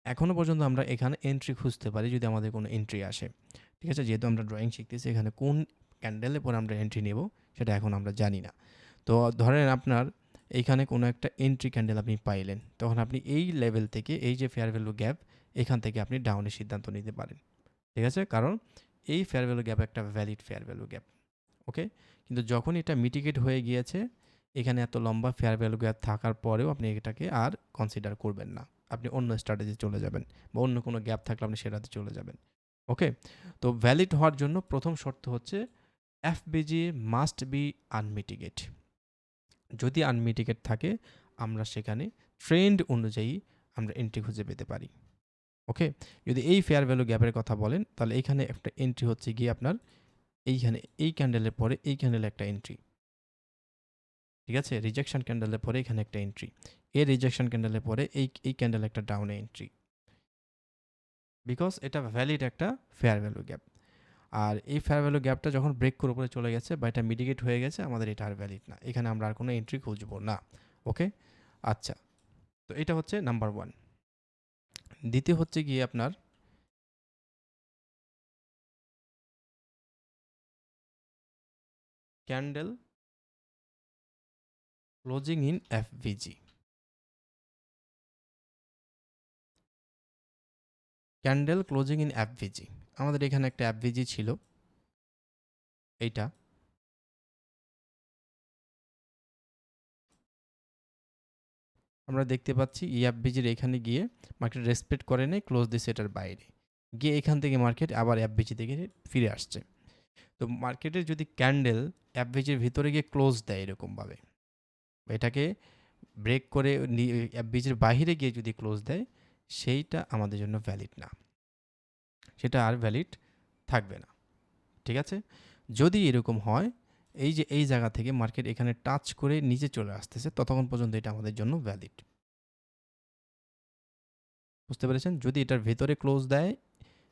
এখনো পর্যন্ত আমরা এখানে এন্ট্রি খুঁজতে পারি যদি আমাদের কোনো এন্ট্রি আসে। ঠিক আছে, যেহেতু আমরা ড্রয়িং শিখতেছি এখানে কোন ক্যান্ডেলে পরে আমরা এন্ট্রি নেব সেটা এখন আমরা জানি না। তো ধরেন আপনার এইখানে কোনো একটা এন্ট্রি ক্যান্ডেল আপনি পাইলেন, তখন আপনি এই লেভেল থেকে এই যে ফেয়ার ভ্যালু গ্যাপ এখান থেকে আপনি ডাউনের সিদ্ধান্ত নিতে পারেন। ঠিক আছে, কারণ এই ফেয়ার ভ্যালু গ্যাপ একটা ভ্যালিড ফেয়ার ভ্যালু গ্যাপ। ওকে, কিন্তু যখন এটা মিটিগেট হয়ে গিয়েছে এখানে এত লম্বা ফেয়ার ভ্যালু গ্যাপ থাকার পরেও আপনি এটাকে আর কনসিডার করবেন না, আপনি অন্য স্ট্র্যাটেজি চলে যাবেন বা অন্য কোনো গ্যাপ থাকলে আপনি সেটাতে চলে যাবেন। ওকে, তো ভ্যালিড হওয়ার জন্য প্রথম শর্ত হচ্ছে এফবিজি মাস্ট বি আনমিটিগেট। যদি আনমিটিগেট থাকে আমরা সেখানে ট্রেন্ড অনুযায়ী আমরা এন্ট্রি খুঁজে পেতে পারি। ওকে, যদি এই ফেয়ার ভ্যালু গ্যাপের কথা বলেন তাহলে এইখানে একটা এন্ট্রি হচ্ছে গিয়ে আপনার এইখানে এই ক্যান্ডেলের পরে এই ক্যান্ডেলে একটা এন্ট্রি। ঠিক আছে, রিজেকশন ক্যান্ডেলের পরে এখানে একটা এন্ট্রি, এই রিজেকশন ক্যান্ডেলের পরে এই ক্যান্ডেল একটা ডাউনে এন্ট্রি, বিকজ এটা ভ্যালিড একটা ফেয়ার ভ্যালু গ্যাপ। আর এই ফেয়ার ভ্যালু গ্যাপটা যখন ব্রেক করে উপরে চলে গেছে বা এটা মিটিগেট হয়ে গেছে আমাদের এটা আর ভ্যালিড না, এখানে আমরা আর কোনো এন্ট্রি খুঁজবো না। ওকে, আচ্ছা, তো এটা হচ্ছে নাম্বার 1। দ্বিতীয় হচ্ছে গিয়ে আপনার candle closing in FVG. Candle closing in FVG, আমাদের এখানে একটা এফভিজি ছিল এইটা, আমরা দেখতে পাচ্ছি এফভিজির এখানে গিয়ে মার্কেট রেসপেক্ট করে নেই, ক্লোজ দিছে এটার বাইরে গিয়ে এখান থেকে মার্কেট আবার এফভিজি থেকে ফিরে আসছে। তো মার্কেটের যদি ক্যান্ডেল এফভিজির ভিতরে গিয়ে ক্লোজ দেয় এরকমভাবে, এটাকে ব্রেক করে এফভিজির বাইরে গিয়ে যদি ক্লোজ দেয় সেইটা আমাদের জন্য ভ্যালিড না, সেটা আর ভ্যালিড থাকবে না। ঠিক আছে, যদি এরকম হয় এই যে এই জায়গা থেকে মার্কেট এখানে টাচ করে নিচে চলে আসতেছে ততক্ষণ পর্যন্ত এটা আমাদের জন্য ভ্যালিড। বুঝতে পেরেছেন? যদি এটার ভেতরে ক্লোজ দেয়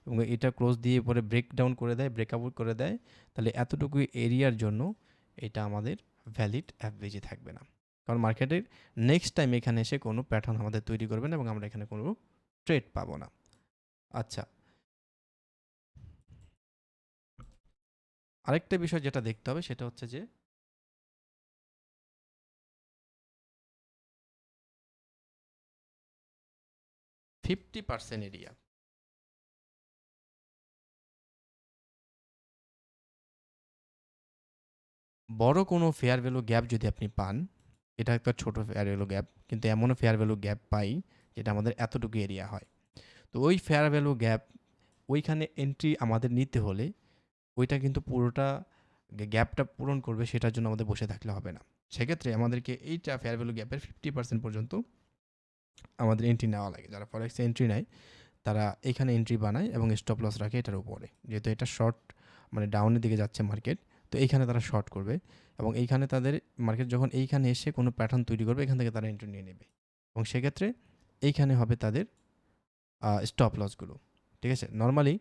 এবং এটা ক্লোজ দিয়ে পরে ব্রেকডাউন করে দেয়, ব্রেকআউট করে দেয়, তাহলে এতটুকু এরিয়ার জন্য এটা আমাদের ভ্যালিড এফভিজি থাকবে না। কারণ মার্কেটের নেক্সট টাইম এখানে এসে কোনো প্যাটার্ন আমাদের তৈরি করবে না এবং আমরা এখানে কোনো ট্রেড পাবো না। আচ্ছা, আরেকটা বিষয় যেটা দেখতে হবে সেটা হচ্ছে যে 50% এরিয়া। বড় কোনো ফেয়ার ভ্যালু গ্যাপ যদি আপনি পান, এটা একটা ছোট ফেয়ার ভ্যালু গ্যাপ, কিন্তু এমনও ফেয়ার ভ্যালু গ্যাপ পাই যেটা আমাদের এতটুকু এরিয়া হয়। তো ওই ফেয়ার ভ্যালু গ্যাপ, ওইখানে এন্ট্রি আমাদের নিতে হলে ওইটা কিন্তু পুরোটা গ্যাপটা পূরণ করবে, সেটার জন্য আমাদের বসে থাকলে হবে না। সেক্ষেত্রে আমাদেরকে এইটা ফেয়ার ভ্যালু গ্যাপের 50% পর্যন্ত আমাদের এন্ট্রি নেওয়া লাগে। যারা ফরেক্সে এন্ট্রি নেয় তারা এখানে এন্ট্রি বানায় এবং স্টপ লস রাখে এটার উপরে, যেহেতু এটা শর্ট মানে ডাউনের দিকে যাচ্ছে মার্কেট, তো এইখানে তারা শর্ট করবে এবং এইখানে তাদের মার্কেট যখন এইখানে এসে কোনো প্যাটার্ন তৈরি করবে এখান থেকে তারা এন্ট্রি নিয়ে নেবে এবং সেক্ষেত্রে এইখানে হবে তাদের স্টপ লসগুলো। ঠিক আছে, নর্মালি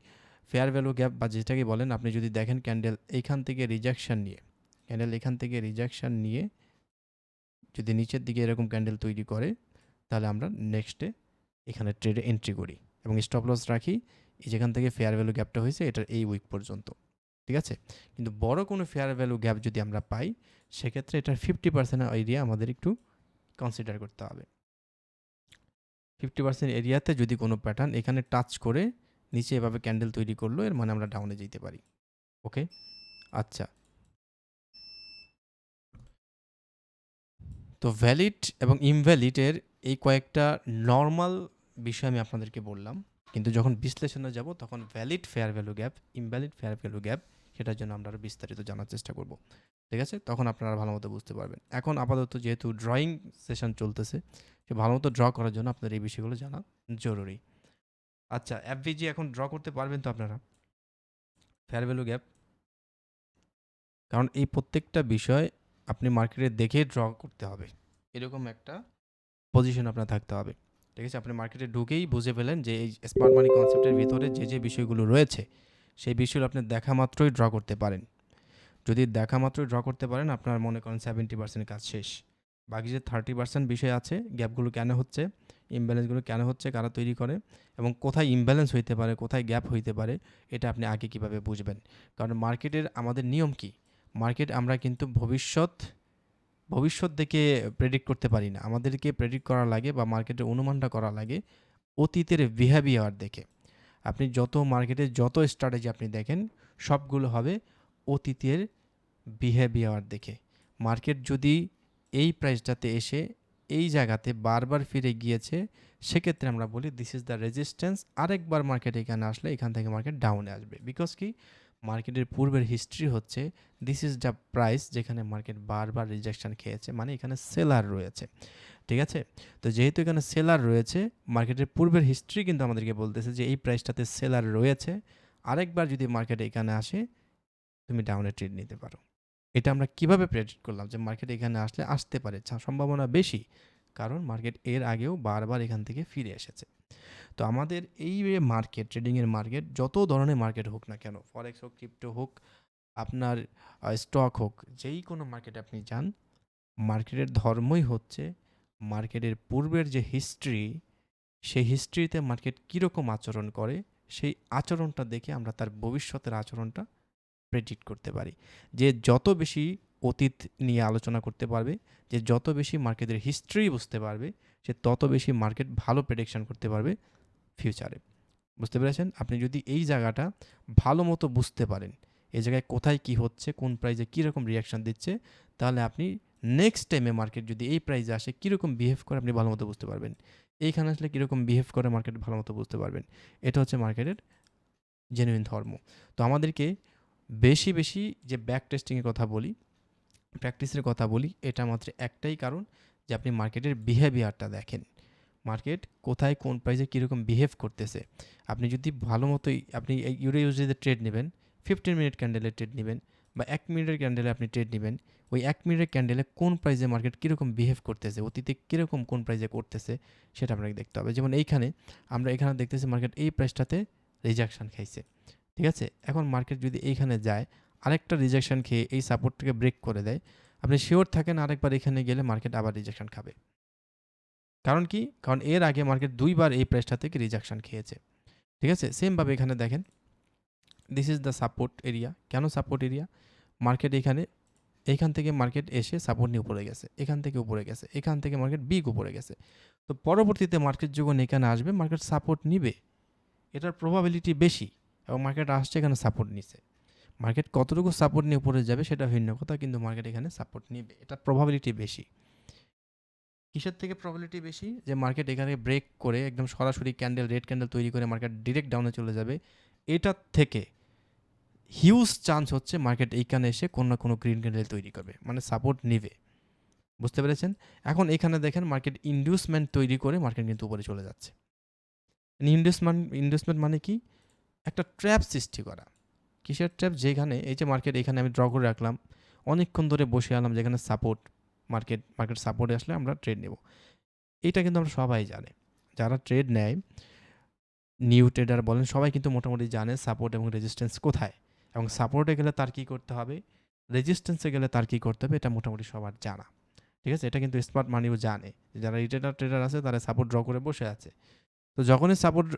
ফেয়ার ভ্যালু গ্যাপ বা যেটাকে বলেন, আপনি যদি দেখেন ক্যান্ডেল এইখান থেকে রিজেকশন নিয়ে, ক্যান্ডেল এখান থেকে রিজেকশন নিয়ে যদি নিচের দিকে এরকম ক্যান্ডেল তৈরি করে, তাহলে আমরা নেক্সটে এখানে ট্রেডে এন্ট্রি করি এবং স্টপ লস রাখি এই যেখান থেকে ফেয়ার ভ্যালু গ্যাপটা হয়েছে এটার এই উইক পর্যন্ত। ঠিক আছে, কিন্তু বড় কোনো ফেয়ার ভ্যালু গ্যাপ যদি আমরা পাই, সেক্ষেত্রে এটার 50% এরিয়া আমাদের একটু কনসিডার করতে হবে। 50% এরিয়াতে যদি কোনো প্যাটার্ন এখানে টাচ করে নিচে এভাবে ক্যান্ডেল তৈরি করলো, এর মানে আমরা ডাউনে যেতে পারি। ওকে, আচ্ছা, তো ভ্যালিড এবং ইনভ্যালিডের এই কয়েকটা নর্মাল বিষয় আমি আপনাদেরকে বললাম, কিন্তু যখন বিশ্লেষণে যাব তখন valid fair value gap, invalid fair value gap, সেটার জন্য আমরা আরও বিস্তারিত জানার চেষ্টা করব। ঠিক আছে, তখন আপনারা ভালো মতো বুঝতে পারবেন। এখন আপাতত যেহেতু ড্রয়িং সেশন চলতেছে, সে ভালো মতো ড্র করার জন্য আপনাদের এই বিষয়গুলো জানা জরুরি। আচ্ছা, এফভিজি এখন ড্র করতে পারবেন তো আপনারা ফেয়ার ভ্যালু গ্যাপ? কারণ এই প্রত্যেকটা বিষয় আপনি মার্কেটে দেখে ড্র করতে হবে, এরকম একটা পজিশন আপনার থাকতে হবে। ঠিক আছে, আপনি মার্কেটে ঢুকেই বুঝে ফেলেন যে এই স্মার্ট মানি কনসেপ্টের ভিতরে যে যে বিষয়গুলো রয়েছে সেই বিষয়গুলো আপনি দেখা মাত্রই ড্র করতে পারেন। যদি দেখা মাত্রই ড্র করতে পারেন, আপনার মনে করেন 70% কাজ শেষ। বাকি যে 30% বিষয় আছে, গ্যাপগুলো কেন হচ্ছে, ইমব্যালেন্সগুলো কেন হচ্ছে, কারা তৈরি করে এবং কোথায় ইমব্যালেন্স হইতে পারে, কোথায় গ্যাপ হইতে পারে, এটা আপনি আগে কিভাবে বুঝবেন। কারণ মার্কেটের আমাদের নিয়ম কি, মার্কেট আমরা কিন্তু ভবিষ্যৎ দেখে প্রেডিক্ট করতে পারি না, আমাদেরকে প্রেডিক্ট করা লাগে বা মার্কেটের অনুমানটা করা লাগে অতীতের বিহেভিয়ার দেখে। আপনি যত মার্কেটের যত স্ট্র্যাটেজি আপনি দেখেন, সবগুলো হবে অতীতের বিহেভিয়ার দেখে। মার্কেট যদি এই প্রাইসটাতে এসে এই জায়গাতে বারবার ফিরে গিয়েছে, সেক্ষেত্রে আমরা বলি দিস ইজ দ্য রেজিস্ট্যান্স, আরেকবার মার্কেট এখানে আসলে এখান থেকে মার্কেট ডাউনে আসবে। বিকজ কি, মার্কেটের পূর্বের হিস্ট্রি হচ্ছে দিস ইজ দ্য প্রাইস যেখানে মার্কেট বারবার রিজেকশন খেয়েছে, মানে এখানে সেলার রয়েছে। ঠিক আছে, তো যেহেতু এখানে সেলার রয়েছে, মার্কেটের পূর্বের হিস্ট্রি কিন্তু আমাদেরকে বলতেছে যে এই প্রাইসটাতে সেলার রয়েছে, আরেকবার যদি মার্কেট এখানে আসে তুমি ডাউনে ট্রেড নিতে পারো। এটা আমরা কিভাবে প্রেডিক্ট করলাম যে মার্কেট এখানে আসলে আসতে পারে, সম্ভাবনা বেশি, কারণ মার্কেট এর আগেও বারবার এখান থেকে ফিরে এসেছে। তো আমাদের এই মার্কেট, ট্রেডিংয়ের মার্কেট, যত ধরনের মার্কেট হোক না কেন, ফরেক্স হোক, ক্রিপ্টো হোক, আপনার স্টক হোক, যেই কোনো মার্কেটে আপনি যান, মার্কেটের ধর্মই হচ্ছে মার্কেটের পূর্বের যে হিস্ট্রি, সেই হিস্ট্রিতে মার্কেট কীরকম আচরণ করে, সেই আচরণটা দেখে আমরা তার ভবিষ্যতের আচরণটা প্রেডিক্ট করতে পারি। যে যত বেশি অতীত নিয়ে আলোচনা করতে পারবে, যে যত বেশি মার্কেটের হিস্ট্রি বুঝতে পারবে, সে তত বেশি মার্কেট ভালো প্রেডিকশন করতে পারবে ফিউচারে। বুঝতে পেরেছেন? আপনি যদি এই জায়গাটা ভালো মতো বুঝতে পারেন, এই জায়গায় কোথায় কি হচ্ছে, কোন প্রাইজে কীরকম রিয়াকশান দিচ্ছে, তাহলে আপনি নেক্সট টাইমে মার্কেট যদি এই প্রাইজে আসে কীরকম বিহেভ করে আপনি ভালো মতো বুঝতে পারবেন। এইখানে আসলে কীরকম বিহেভ করে মার্কেট ভালো মতো বুঝতে পারবেন। এটা হচ্ছে মার্কেটের জেনুইন ধর্ম। তো আমাদেরকে বেশি বেশি যে ব্যাক টেস্টিংয়ের কথা বলি, প্র্যাকটিসের কথা বলি, এটা মাত্র একটাই কারণ যে আপনি মার্কেটের বিহেভিয়ারটা দেখেন, মার্কেট কোথায় কোন প্রাইসে কীরকম বিহেভ করতেছে। আপনি যদি ভালো মতোই আপনি এই ইউরোইউজিতে ট্রেড নেবেন, 15 মিনিট ক্যান্ডেলে ট্রেড নেবেন বা 1 মিনিটের ক্যান্ডেলে আপনি ট্রেড নেবেন, ওই 1 মিনিটের ক্যান্ডেলে কোন প্রাইসে মার্কেট কীরকম বিহেভ করতেছে, অতীতে কীরকম কোন প্রাইসে করতেছে, সেটা আপনাকে দেখতে হবে। যেমন এইখানে আমরা এখানে দেখতেছি মার্কেট এই প্রাইসটাতে রিজেকশন খাইছে। ঠিক আছে, এখন মার্কেট যদি এইখানে যায়, আরেকটা রিজেকশন খেয়ে এই সাপোর্টটাকে ব্রেক করে দেয়, আপনি শিওর থাকেন আরেকবার এখানে গেলে মার্কেট আবার রিজেকশন খাবে। কারণ কি, কারণ এর আগে মার্কেট দুইবার এই প্রাইসটা থেকে রিজেকশন খেয়েছে। ঠিক আছে, সেমভাবে এখানে দেখেন this is the support area. কেন সাপোর্ট এরিয়া? মার্কেট এইখান থেকে মার্কেট এসে সাপোর্ট নিয়ে উপরে গেছে, এখান থেকে উপরে গেছে, এখান থেকে মার্কেট বিগ উপরে গেছে। তো পরবর্তীতে মার্কেট যখন এখানে আসবে মার্কেট সাপোর্ট নিবে, এটার প্রবাবিলিটি বেশি, এবং মার্কেট আসছে এখানে সাপোর্ট নিছে। মার্কেট কতটুকু সাপোর্ট নিয়ে উপরে যাবে সেটা ভিন্ন কথা, কিন্তু মার্কেট এখানে সাপোর্ট নিবে, এটার প্রবাবিলিটি বেশি। কিসের থেকে প্রবাবিলিটি বেশি? যে মার্কেট এখানে ব্রেক করে একদম সরাসরি রেড ক্যান্ডেল তৈরি করে মার্কেট ডিরেক্ট ডাউনে চলে যাবে, এটার থেকে হিউজ চান্স হচ্ছে মার্কেট এইখানে এসে কোনো না কোনো গ্রিন ক্যান্ডেল তৈরি করবে, মানে সাপোর্ট নিবে। বুঝতে পেরেছেন? এখন এখানে দেখেন মার্কেট ইনডিউসমেন্ট তৈরি করে মার্কেট কিন্তু উপরে চলে যাচ্ছে। ইনডিউসমেন্ট মানে কি? একটা ট্র্যাপ সৃষ্টি করা। কিসের ট্র্যাপ? যেখানে এই যে মার্কেট এখানে আমি ড্র করে রাখলাম, অনেকক্ষণ ধরে বসে আলাম, যেখানে সাপোর্ট, মার্কেট সাপোর্টে আসলে আমরা ট্রেড নেব। এটা কিন্তু আমরা সবাই জানে, যারা ট্রেড নেয়, নিউ ট্রেডার বলেন, সবাই কিন্তু মোটামুটি জানে সাপোর্ট এবং রেজিস্ট্যান্স কোথায়, এবং সাপোর্টে গেলে তার কী করতে হবে, রেজিস্ট্যান্সে গেলে তার কী করতে হবে, এটা মোটামুটি সবার জানা। ঠিক আছে? এটা কিন্তু স্মার্ট মানিও জানে, যারা ট্রেডার আছে তারা সাপোর্ট ড্র করে বসে আছে। তো যখনই সাপোর্ট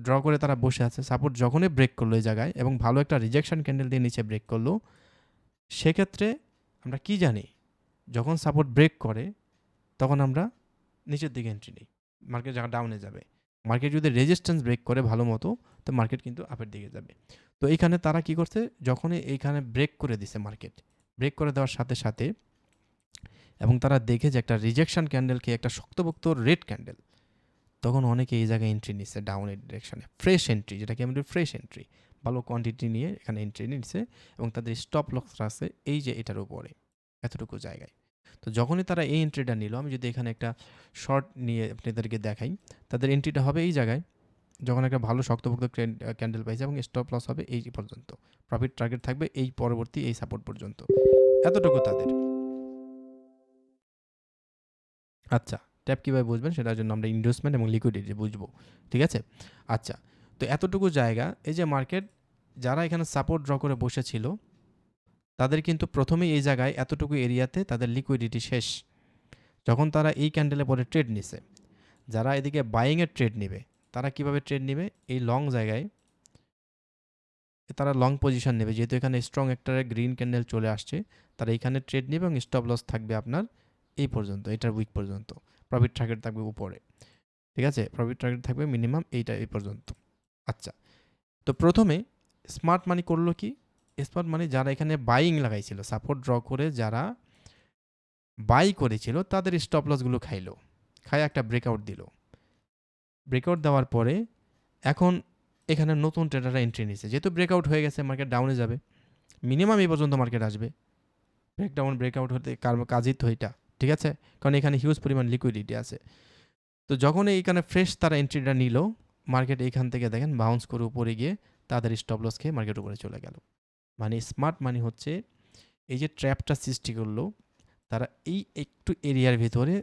ড্র করে তারা বসে আছে, সাপোর্ট যখনই ব্রেক করলো এই জায়গায় এবং ভালো একটা রিজেকশন ক্যান্ডেল দিয়ে নিচে ব্রেক করলো, সেক্ষেত্রে আমরা কি জানি, যখন সাপোর্ট ব্রেক করে তখন আমরা নিচের দিকে এন্ট্রি নিই, মার্কেট যখন ডাউনে যাবে। মার্কেট যদি রেজিস্ট্যান্স ব্রেক করে ভালো মতো, তো মার্কেট কিন্তু আপের দিকে যাবে। তো এইখানে তারা কি করছে, যখনই এইখানে ব্রেক করে দিছে মার্কেট, ব্রেক করে দেওয়ার সাথে সাথে, এবং তারা দেখে যে একটা রিজেকশন ক্যান্ডেলকে একটা শক্তপোক্ত রেড ক্যান্ডেল, তখন অনেকে এই জায়গায় এন্ট্রি নিচ্ছে ডাউনের ডিরেকশনে, ফ্রেশ এন্ট্রি, যেটাকে আমরা ফ্রেশ এন্ট্রি, ভালো কোয়ান্টিটি নিয়ে এখানে এন্ট্রি নিচ্ছে, এবং তাদের স্টপ লস আছে এই যে এটার উপরে এতটুকু জায়গায়। তো যখনই তারা এই এন্ট্রিটা নিল, আমি যদি এখানে একটা শর্ট নিয়ে আপনাদেরকে দেখাই, তাদের এন্ট্রিটা হবে এই জায়গায়, যখন একটা ভালো শক্তপোক্ত ক্যান্ডেল পাইছে, এবং স্টপ লস হবে এই পর্যন্ত, প্রফিট টার্গেট থাকবে এই পরবর্তী এই সাপোর্ট পর্যন্ত, এতটুকু তাদের। আচ্ছা, ট্যাপ কীভাবে বুঝবেন সেটার জন্য আমরা ইনভেস্টমেন্ট এবং লিকুইডিটি বুঝবো। ঠিক আছে? আচ্ছা, তো এতটুকু জায়গা, এই যে মার্কেট যারা এখানে সাপোর্ট ড্র করে বসেছিল, তাদের কিন্তু প্রথমেই এই জায়গায় এতটুকু এরিয়াতে তাদের লিকুইডিটি শেষ, যখন তারা এই ক্যান্ডেলে পরে ট্রেড নিছে। যারা এদিকে বাইংয়ের ট্রেড নেবে, তারা কিভাবে ট্রেড নেবে, এই লং জায়গায় তারা লং পজিশন নেবে, যেহেতু এখানে স্ট্রং একটা গ্রিন ক্যান্ডেল চলে আসছে, তারা এইখানে ট্রেড নেবে, এবং স্টপ লস থাকবে আপনার এই পর্যন্ত, এটার উইক পর্যন্ত, প্রফিট টার্গেট থাকবে উপরে। ঠিক আছে? প্রফিট টার্গেট থাকবে মিনিমাম এই পর্যন্ত। আচ্ছা, তো প্রথমে স্মার্ট মানি করলো কি? স্মার্ট মানি যারা এখানে বাইং লাগাইছিল, সাপোর্ট ড্র করে যারা বাই করেছিল, তাদের স্টপ লসগুলো খায় একটা ব্রেকআউট দিল। ব্রেকআউট দেওয়ার পরে এখন এখানে নতুন ট্রেডাররা এন্ট্রি নিছে, যেহেতু ব্রেকআউট হয়ে গেছে, মার্কেট ডাউনে যাবে, মিনিমাম এই পর্যন্ত মার্কেট আসবে। ব্রেকআউট হতে কাজই তো এটা। ঠিক আছে? কারণ এখানে হিউজ পরিমাণ লিকুইডিটি আছে। তো যখন এইখানে ফ্রেশ তারা এন্ট্রিটা নিল, মার্কেট এইখান থেকে দেখেন বাউন্স করে উপরে গিয়ে তাদের স্টপ লস খেয়ে মার্কেট উপরে চলে গেল। মানে স্মার্ট মানি হচ্ছে এই যে ট্র্যাপটা সৃষ্টি করলো, তারা এই একটু এরিয়ার ভিতরে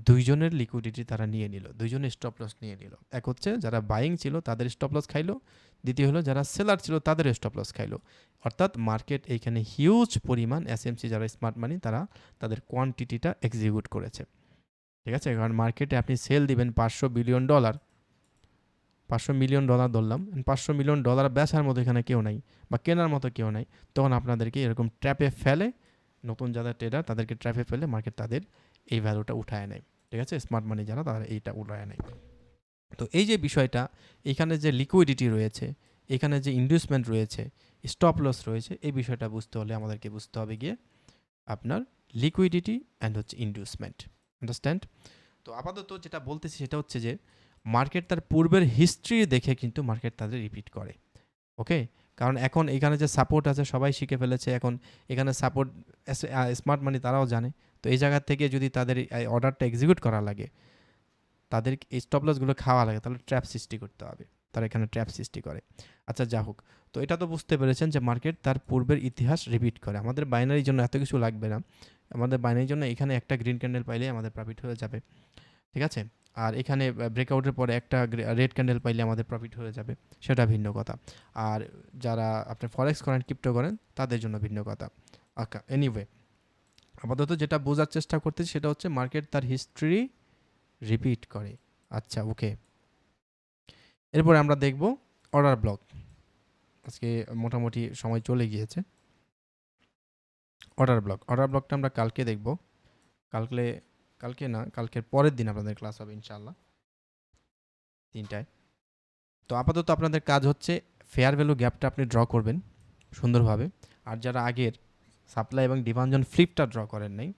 দুইজনের লিকুইডিটি তারা নিয়ে নিল, দুইজনের স্টপ লস নিয়ে নিল। এক হচ্ছে যারা বাইং ছিল তাদের স্টপ লস খাইলো, দ্বিতীয় হলো যারা সেলার ছিল তাদের স্টপ লস খাইলো। অর্থাৎ মার্কেট এইখানে হিউজ পরিমাণ এসএমসি যারা স্মার্ট মানি, তারা তাদের কোয়ান্টিটিটা এক্সিকিউট করেছে। ঠিক আছে? কারণ মার্কেটে আপনি সেল দিবেন $500 বিলিয়ন, $500 মিলিয়ন ধরলাম, $500 মিলিয়ন বেচার মতো এখানে কেউ নাই, বা কেনার মতো কেউ নাই, তখন আপনাদেরকে এরকম ট্র্যাপে ফেলে, নতুন যারা ট্রেডার তাদেরকে ট্র্যাপে ফেলে মার্কেট তাদের এই ভ্যালুটা উঠায় নেয়। ঠিক আছে? স্মার্ট মানি যারা, তারা এইটা উঠায় নেয়। তো এই যে বিষয়টা, এখানে যে লিকুইডিটি রয়েছে, এখানে যে ইনভেস্টমেন্ট রয়েছে, স্টপ লস রয়েছে, এই বিষয়টা বুঝতে হলে আমাদেরকে বুঝতে হবে গিয়ে আপনার লিকুইডিটি অ্যান্ড হচ্ছে ইনভেস্টমেন্ট। আন্ডারস্ট্যান্ড? তো আপাতত যেটা বলতেছি সেটা হচ্ছে যে মার্কেট তার পূর্বের হিস্ট্রি দেখে কিন্তু মার্কেট তাদের রিপিট করে। ওকে? কারণ এখন এখানে যে সাপোর্ট আছে সবাই শিখে ফেলেছে, এখন এখানে সাপোর্ট স্মার্ট মানি তারাও জানে। তো এই জায়গা থেকে যদি তাদের এই অর্ডারটা এক্সিকিউট করা লাগে, তাদের এই স্টপ লসগুলো খাওয়া লাগে, তাহলে ট্র্যাপ সৃষ্টি করতে হবে, তারা এখানে ট্র্যাপ সৃষ্টি করে। আচ্ছা, যা হোক, তো এটা তো বুঝতে পেরেছেন যে মার্কেট তার পূর্বের ইতিহাস রিপিট করে। আমাদের বাইনারির জন্য এত কিছু লাগবে না, আমাদের বাইনারির জন্য এখানে একটা গ্রিন ক্যান্ডেল পাইলে আমাদের প্রফিট হয়ে যাবে। ঠিক আছে? আর এখানে ব্রেকআউটের পরে একটা রেড ক্যান্ডেল পাইলে আমাদের প্রফিট হয়ে যাবে, সেটা ভিন্ন কথা। আর যারা আপনি ফরেক্স করেন, ক্রিপ্টো করেন, তাদের জন্য ভিন্ন কথা। আচ্ছা, এনিওয়ে, আপাতত যেটা বোঝার চেষ্টা করতেছি সেটা হচ্ছে মার্কেট তার হিস্ট্রি রিপিট করে। আচ্ছা, ওকে। এরপরে আমরা দেখব অর্ডার ব্লক। আজকে মোটামুটি সময় চলে গিয়েছে। অর্ডার ব্লকটা আমরা কালকে দেখব। কালকে কালকে না, কালকের পরের দিন আপনাদের ক্লাস হবে ইনশাআল্লাহ 3টায়। তো আপাতত আপনাদের কাজ হচ্ছে ফেয়ার ভ্যালু গ্যাপটা আপনি ড্র করবেন সুন্দরভাবে। আর যারা আগের সাপ্লাই এবং ডিমান্ড জোন ফ্লিপটা ড্র করেন নাই,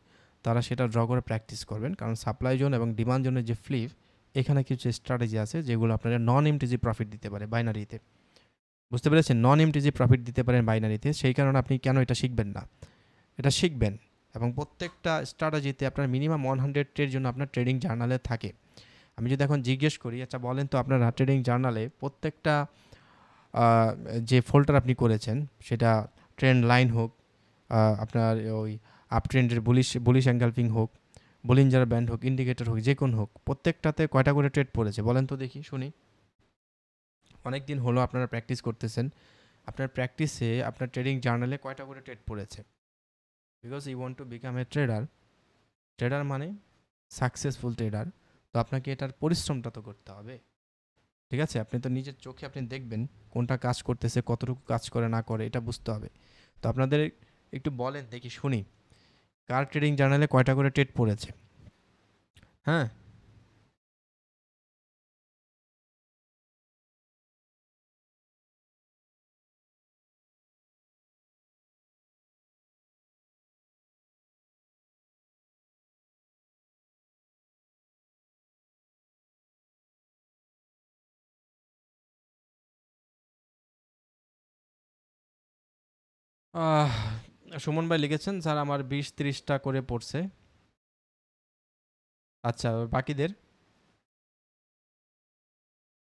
তারা সেটা ড্র করে প্র্যাকটিস করবেন। কারণ সাপ্লাই জোন এবং ডিমান্ড জোনের যে ফ্লিপ, এখানে কিছু স্ট্র্যাটেজি আছে যেগুলো আপনারা নন এমটিজি প্রফিট দিতে পারে বাইনারিতে। বুঝতে পেরেছেন? নন এমটিজি প্রফিট দিতে পারেন বাইনারিতে। সেই কারণে আপনি কেন এটা শিখবেন না? এটা শিখবেন। এবং প্রত্যেকটা স্ট্র্যাটেজিতে আপনার মিনিমাম 100 ট্রেড জন্য আপনার ট্রেডিং জার্নালে থাকে। আমি যদি এখন জিজ্ঞেস করি, আচ্ছা বলেন তো আপনার ট্রেডিং জার্নালে প্রত্যেকটা যে ফোল্ডার আপনি করেছেন, সেটা ট্রেন্ড লাইন হোক, আপনার ওই আপ ট্রেন্ডের বুলিশ এঙ্গালফিং হোক, বলিঞ্জার ব্যান্ড হোক, ইন্ডিকেটর হোক, যে কোনো হোক, প্রত্যেকটাতে কয়টা করে ট্রেড পড়েছে বলেন তো দেখি, শুনি। অনেক দিন হলো আপনারা প্র্যাকটিস করতেছেন, আপনার প্র্যাকটিসে আপনার ট্রেডিং জার্নালে কয়টা করে ট্রেড পড়েছে? Because you want to become a trader মানে সাকসেসফুল ট্রেডার। তো আপনাকে এটার পরিশ্রমটা তো করতে হবে, ঠিক আছে? আপনি তো নিজের চোখে আপনি দেখবেন কোনটা কাজ করতেছে, কতটুকু কাজ করে না করে, এটা বুঝতে হবে। তো আপনাদের একটু বলেন দেখি, শুনি, কার ট্রেডিং জার্নালে কয়টা করে ট্রেড পড়েছে? হ্যাঁ, আহ, সুমন ভাই লিখেছেন স্যার আমার 20-30টা করে পড়ছে। আচ্ছা, বাকিদের?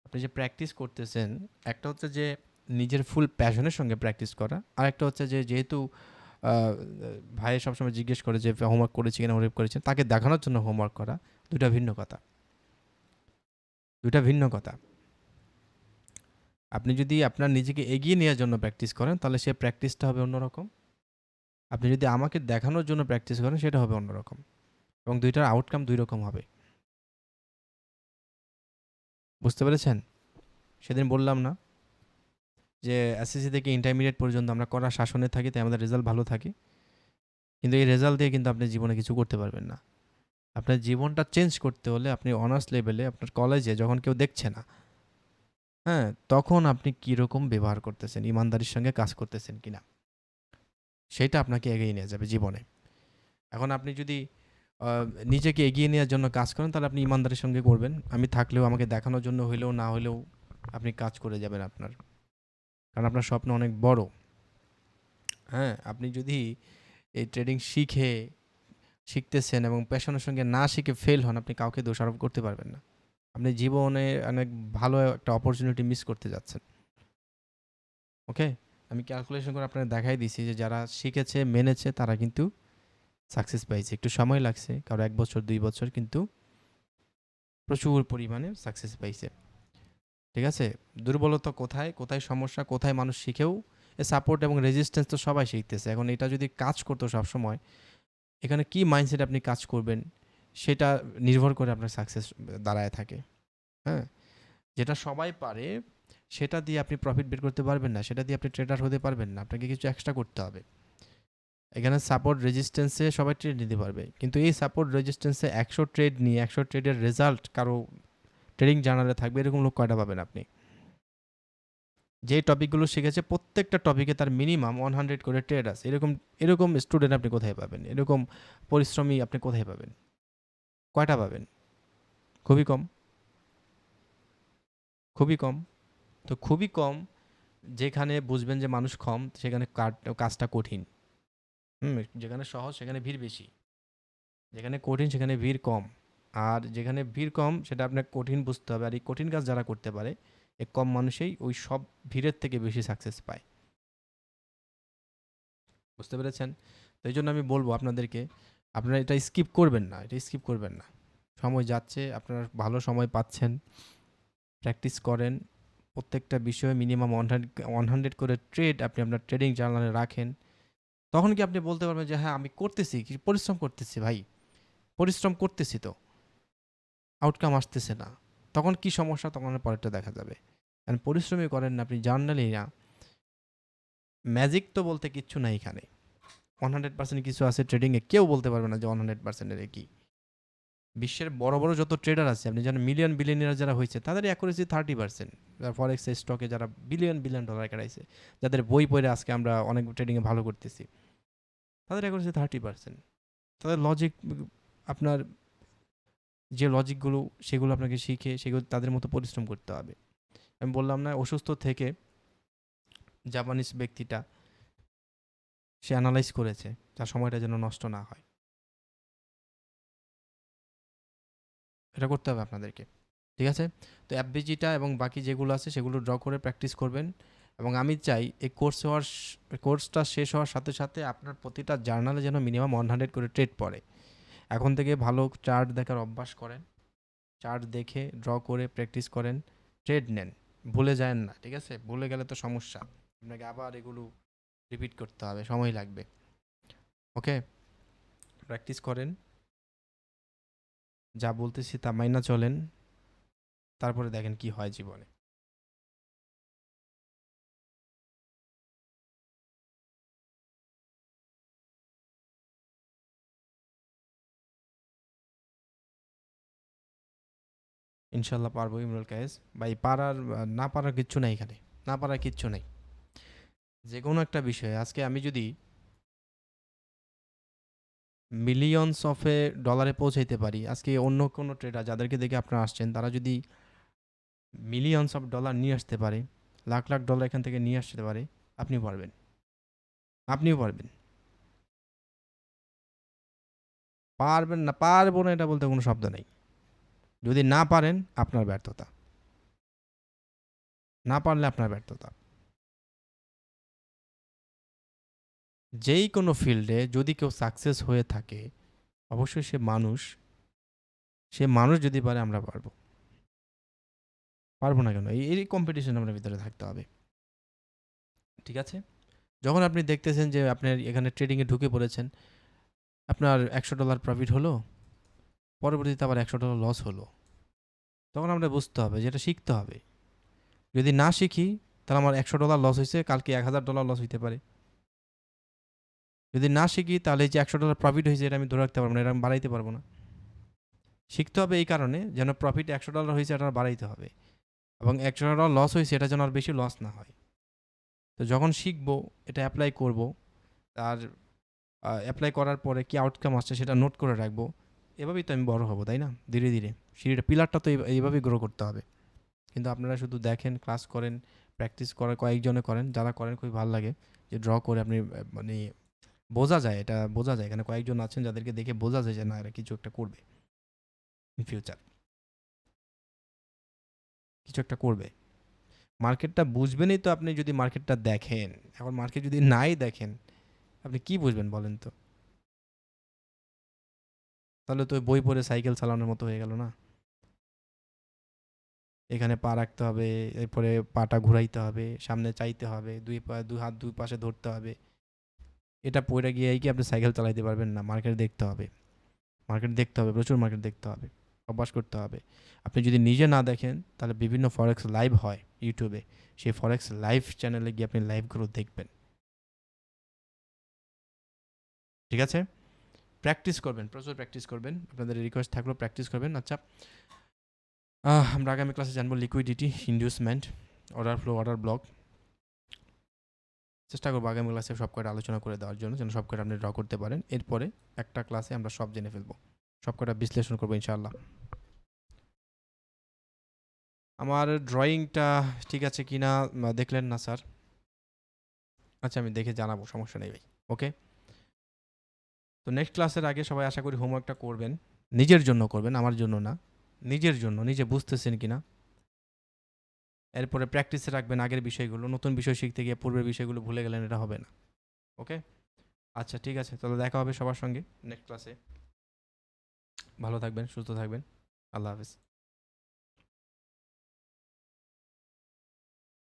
আপনি যে প্র্যাকটিস করতেছেন, একটা হচ্ছে যে নিজের ফুল প্যাশনের সঙ্গে প্র্যাকটিস করা, আর একটা হচ্ছে যে যেহেতু ভাইয়ে সবসময় জিজ্ঞেস করে যে হোমওয়ার্ক করেছি কিনা, হোমওয়ার্ক করেছেন, তাকে দেখানোর জন্য হোমওয়ার্ক করা, দুটা ভিন্ন কথা। দুটা ভিন্ন কথা। আপনি যদি আপনার নিজেকে এগিয়ে নেওয়ার জন্য প্র্যাকটিস করেন, তাহলে সে প্র্যাকটিসটা হবে অন্যরকম। আপনি যদি আমাকে দেখানোর জন্য প্র্যাকটিস করেন, সেটা হবে অন্যরকম। এবং দুইটার আউটকাম দুই রকম হবে। বুঝতে পেরেছেন? সেদিন বললাম না যে এসএসসি থেকে ইন্টারমিডিয়েট পর্যন্ত আমরা কড়া শাসনে থাকি, তাই আমাদের রেজাল্ট ভালো থাকে। কিন্তু এই রেজাল্ট দিয়ে কিন্তু আপনি জীবনে কিছু করতে পারবেন না। আপনার জীবনটা চেঞ্জ করতে হলে আপনি অনার্স লেভেলে আপনার কলেজে যখন কেউ দেখছে না, হ্যাঁ, তখন আপনি কীরকম ব্যবহার করতেছেন, ইমানদারির সঙ্গে কাজ করতেছেন কিনা, সেটা আপনাকে এগিয়ে নিয়ে যাবে জীবনে। এখন আপনি যদি নিজেকে এগিয়ে নেওয়ার জন্য কাজ করেন, তাহলে আপনি ইমানদারির সঙ্গে করবেন। আমি থাকলেও, আমাকে দেখানোর জন্য হইলেও না হলেও আপনি কাজ করে যাবেন আপনার। কারণ আপনার স্বপ্ন অনেক বড়। হ্যাঁ, আপনি যদি এই ট্রেডিং শিখতেছেন এবং প্যাশনের সঙ্গে না শিখে ফেল হন, আপনি কাউকে দোষারোপ করতে পারবেন না। আপনি জীবনে অনেক ভালো একটা অপরচুনিটি মিস করতে যাচ্ছেন। ওকে? আমি ক্যালকুলেশন করে আপনাকে দেখাই দিছি যে যারা শিখেছে, মেনেছে, তারা কিন্তু সাকসেস পাইছে। একটু সময় লাগছে, কারো ১ বছর ২ বছর, কিন্তু প্রচুর পরিমাণে সাকসেস পাইছে। ঠিক আছে? দুর্বলতা কোথায়, কোথায় সমস্যা, কোথায় মানুষ শিখেও সাপোর্ট এবং রেজিস্ট্যান্স তো সবাই শিখতেছে। এখন এটা যদি কাজ করতো সবসময়, এখানে কি মাইন্ডসেট আপনি কাজ করবেন, সেটা নির্ভর করে আপনার সাকসেস দাঁড়ায় থাকে। হ্যাঁ? যেটা সবাই পারে, সেটা দিয়ে আপনি প্রফিট বের করতে পারবেন না। সেটা দিয়ে আপনি ট্রেডার হতে পারবেন না। আপনাকে কিছু এক্সট্রা করতে হবে। এখানে সাপোর্ট রেজিস্ট্যান্সে সবাই ট্রেড নিতে পারবে। কিন্তু এই সাপোর্ট রেজিস্ট্যান্সে ১০০ ট্রেড নিয়ে ১০০ ট্রেডের রেজাল্ট কারো ট্রেডিং জার্নালে থাকবে, এরকম লোক কয়টা পাবেন আপনি? যে টপিকগুলো শিখেছে, প্রত্যেকটা টপিকে তার মিনিমাম 100 করে ট্রেড আছে। এরকম এরকম স্টুডেন্ট আপনি কোথায় পাবেন? এরকম পরিশ্রমী আপনি কোথায় পাবেন? কয়টা পাবেন? খুবই কম। খুবই কম। তো খুবই কম, যেখানে বুঝবেন যে মানুষ কম, সেখানে কাজটা কঠিন। যেখানে সহজ সেখানে ভিড় বেশি। যেখানে কঠিন সেখানে ভিড় কম। আর যেখানে ভিড় কম, সেটা আপনাকে কঠিন বুঝতে হবে। আর এই কঠিন কাজ যারা করতে পারে, এই কম মানুষেই ওই সব ভিড়ের থেকে বেশি সাকসেস পায়। বুঝতে পেরেছেন? তো এই জন্য আমি বলবো আপনাদেরকে, আপনারা এটা স্কিপ করবেন না, এটা স্কিপ করবেন না। সময় যাচ্ছে, আপনারা ভালো সময় পাচ্ছেন, প্র্যাকটিস করেন। প্রত্যেকটা বিষয়ে মিনিমাম 100 করে ট্রেড আপনি আপনার ট্রেডিং জার্নালে রাখেন। তখন কি আপনি বলতে পারবেন যে হ্যাঁ, আমি করতেছি, কি পরিশ্রম করতেছি ভাই, পরিশ্রম করতেছি তো, আউটকাম আসতেছে না। তখন কি সমস্যা, তখন পরেরটা দেখা যাবে। কারণ পরিশ্রমই করেন না, আপনি জার্নালেই না, ম্যাজিক তো বলতে কিচ্ছু নাই এখানে। 100% কিছু আছে ট্রেডিংয়ে, কেউ বলতে পারবে না যে 100% এর কি। বিশ্বের বড় বড় যত ট্রেডার আছে, আপনি জানেন মিলিয়ন বিলিয়নিয়ার যারা হয়েছে তাদের অ্যাকুরেসি 30%। ফরেক্স স্টকে যারা বিলিয়ন বিলিয়ন ডলার কাটাইছে, যাদের বই পড়ে আজকে আমরা অনেক ট্রেডিংয়ে ভালো করতেছি, তাদের অ্যাকুরেসি 30%। তাদের লজিক, আপনার যে লজিকগুলো সেগুলো আপনাকে শিখে সেগুলো তাদের মতো পরিশ্রম করতে হবে। আমি বললাম না, অসুস্থ থেকে জাপানিজ ব্যক্তিটা সে অ্যানালাইজ করেছে তার সময়টা যেন নষ্ট না হয়। এটা করতে হবে আপনাদেরকে, ঠিক আছে? তো এফবিজিটা এবং বাকি যেগুলো আছে সেগুলো ড্র করে প্র্যাকটিস করবেন। এবং আমি চাই এই কোর্সটা শেষ হওয়ার সাথে সাথে আপনার প্রতিটা জার্নালে যেন মিনিমাম 100 করে ট্রেড পড়ে। এখন থেকে ভালো চার্ট দেখার অভ্যাস করেন, চার্ট দেখে ড্র করে প্র্যাকটিস করেন, ট্রেড নেন, ভুলে যায়েন না, ঠিক আছে? ভুলে গেলে তো সমস্যা, আপনাকে আবার এগুলো রিপিট করতে হবে, সময় লাগবে। ওকে, প্র্যাকটিস করেন, যা বলতেছি তা মাইনা চলেন, তারপরে দেখেন কি হয় জীবনে। ইনশাল্লাহ পারবো ইমরুল কায়েস ভাই। পারার না পারার কিচ্ছু নাই এখানে, না পারার কিচ্ছু নাই। যে কোনো একটা বিষয়ে আজকে আমি যদি মিলিয়নস অফে ডলারে পৌঁছাইতে পারি, আজকে অন্য কোনো ট্রেডার যাদেরকে দেখে আপনারা আসছেন তারা যদি মিলিয়নস অফ ডলার নিয়ে আসতে পারে, লাখ লাখ ডলার এখান থেকে নিয়ে আসতে পারে, আপনিও পারবেন, আপনিও পারবেন। পারবেন না, পারবো না এটা বলতে কোনো শব্দ নেই। যদি না পারেন আপনার ব্যর্থতা, না পারলে আপনার ব্যর্থতা। যেই কোনো ফিল্ডে যদি কেউ সাকসেস হয়ে থাকে, অবশ্যই সে মানুষ, সে মানুষ যদি পারে আমরা পারবো, পারবো না কেন? এই কম্পিটিশন আমাদের ভিতরে থাকতে হবে, ঠিক আছে? যখন আপনি দেখতেছেন যে আপনার এখানে ট্রেডিংয়ে ঢুকে পড়েছেন, আপনার $100 প্রফিট হলো, পরবর্তীতে আবার $100 লস হলো, তখন আমরা বুঝতে হবে যে এটা শিখতে হবে। যদি না শিখি তাহলে আমার $100 লস হয়েছে, কালকে $1000 লস হইতে পারে। যদি না শিখি তাহলে এই যে $100 প্রফিট হয়েছে এটা আমি ধরে রাখতে পারবো না, এটা আমি বাড়াইতে পারবো না। শিখতে হবে এই কারণে যেন প্রফিট $100 হয়েছে এটা বাড়াইতে হবে, এবং $100 লস হয়েছে এটা যেন আর বেশি লস না হয়। তো যখন শিখবো, এটা অ্যাপ্লাই করব, আর অ্যাপ্লাই করার পরে কি আউটকাম আসছে সেটা নোট করে রাখবো, এভাবেই তো আমি বড় হব, তাই না? ধীরে ধীরে সিঁড়িটা, পিলারটা তো এইভাবেই গ্রো করতে হবে। কিন্তু আপনারা শুধু দেখেন, ক্লাস করেন, প্র্যাকটিস করে কয়েকজনে করেন, যারা করেন খুবই ভালো লাগে যে ড্র করে আপনি মানে বোঝা যায়, এটা বোঝা যায় এখানে কয়েকজন আছেন যাদেরকে দেখে বোঝা যায় যে না এরা কিছু একটা করবে ইন ফিউচার, কিছু একটা করবে। মার্কেটটা বুঝবেনই তো আপনি যদি মার্কেটটা দেখেন। এখন মার্কেট যদি নাই দেখেন, আপনি কি বুঝবেন বলেন তো? তাহলে তো বই পড়ে সাইকেল চালানোর মতো হয়ে গেল না? এখানে পা রাখতে হবে, এরপরে পাটা ঘুরাইতে হবে, সামনে চাইতে হবে, দুই হাত দুই পাশে ধরতে হবে। এটা পড়ে গিয়ে কি আপনি সাইকেল চালাইতে পারবেন না? মার্কেট দেখতে হবে, মার্কেট দেখতে হবে, প্রচুর মার্কেট দেখতে হবে, অভ্যাস করতে হবে। আপনি যদি নিজে না দেখেন তাহলে বিভিন্ন ফরেক্স লাইভ হয় ইউটিউবে, সেই ফরেক্স লাইভ চ্যানেলে গিয়ে আপনি লাইভগুলো দেখবেন, ঠিক আছে? প্র্যাকটিস করবেন, প্রচুর প্র্যাকটিস করবেন, আপনাদের রিকোয়েস্ট থাকলেও প্র্যাকটিস করবেন। আচ্ছা, আমরা আগামী ক্লাসে জানবো liquidity, inducement, order flow, order block. চেষ্টা করবো আগামী ক্লাসে সব কয়টা আলোচনা করে দেওয়ার জন্য, যেন সব কয়টা আপনি ড্র করতে পারেন। এরপরে একটা ক্লাসে আমরা সব জেনে ফেলবো, সব কয়টা বিশ্লেষণ করবো ইনশাআল্লাহ। আমার ড্রয়িংটা ঠিক আছে কি না দেখলেন না স্যার? আচ্ছা, আমি দেখে জানাবো, সমস্যা নেই ভাই। ওকে, তো নেক্সট ক্লাসের আগে সবাই আশা করি হোমওয়ার্কটা করবেন, নিজের জন্য করবেন, আমার জন্য না, নিজের জন্য, নিজে বুঝতেছেন কিনা। এরপরে প্র্যাকটিসে রাখবেন আগের বিষয়গুলো, নতুন বিষয় শিখতে গিয়ে পূর্বের বিষয়গুলো ভুলে গেলেন, এটা হবে না। ওকে, আচ্ছা ঠিক আছে, তাহলে দেখা হবে সবার সঙ্গে নেক্সট ক্লাসে। ভালো থাকবেন, সুস্থ থাকবেন, আল্লাহ হাফিজ।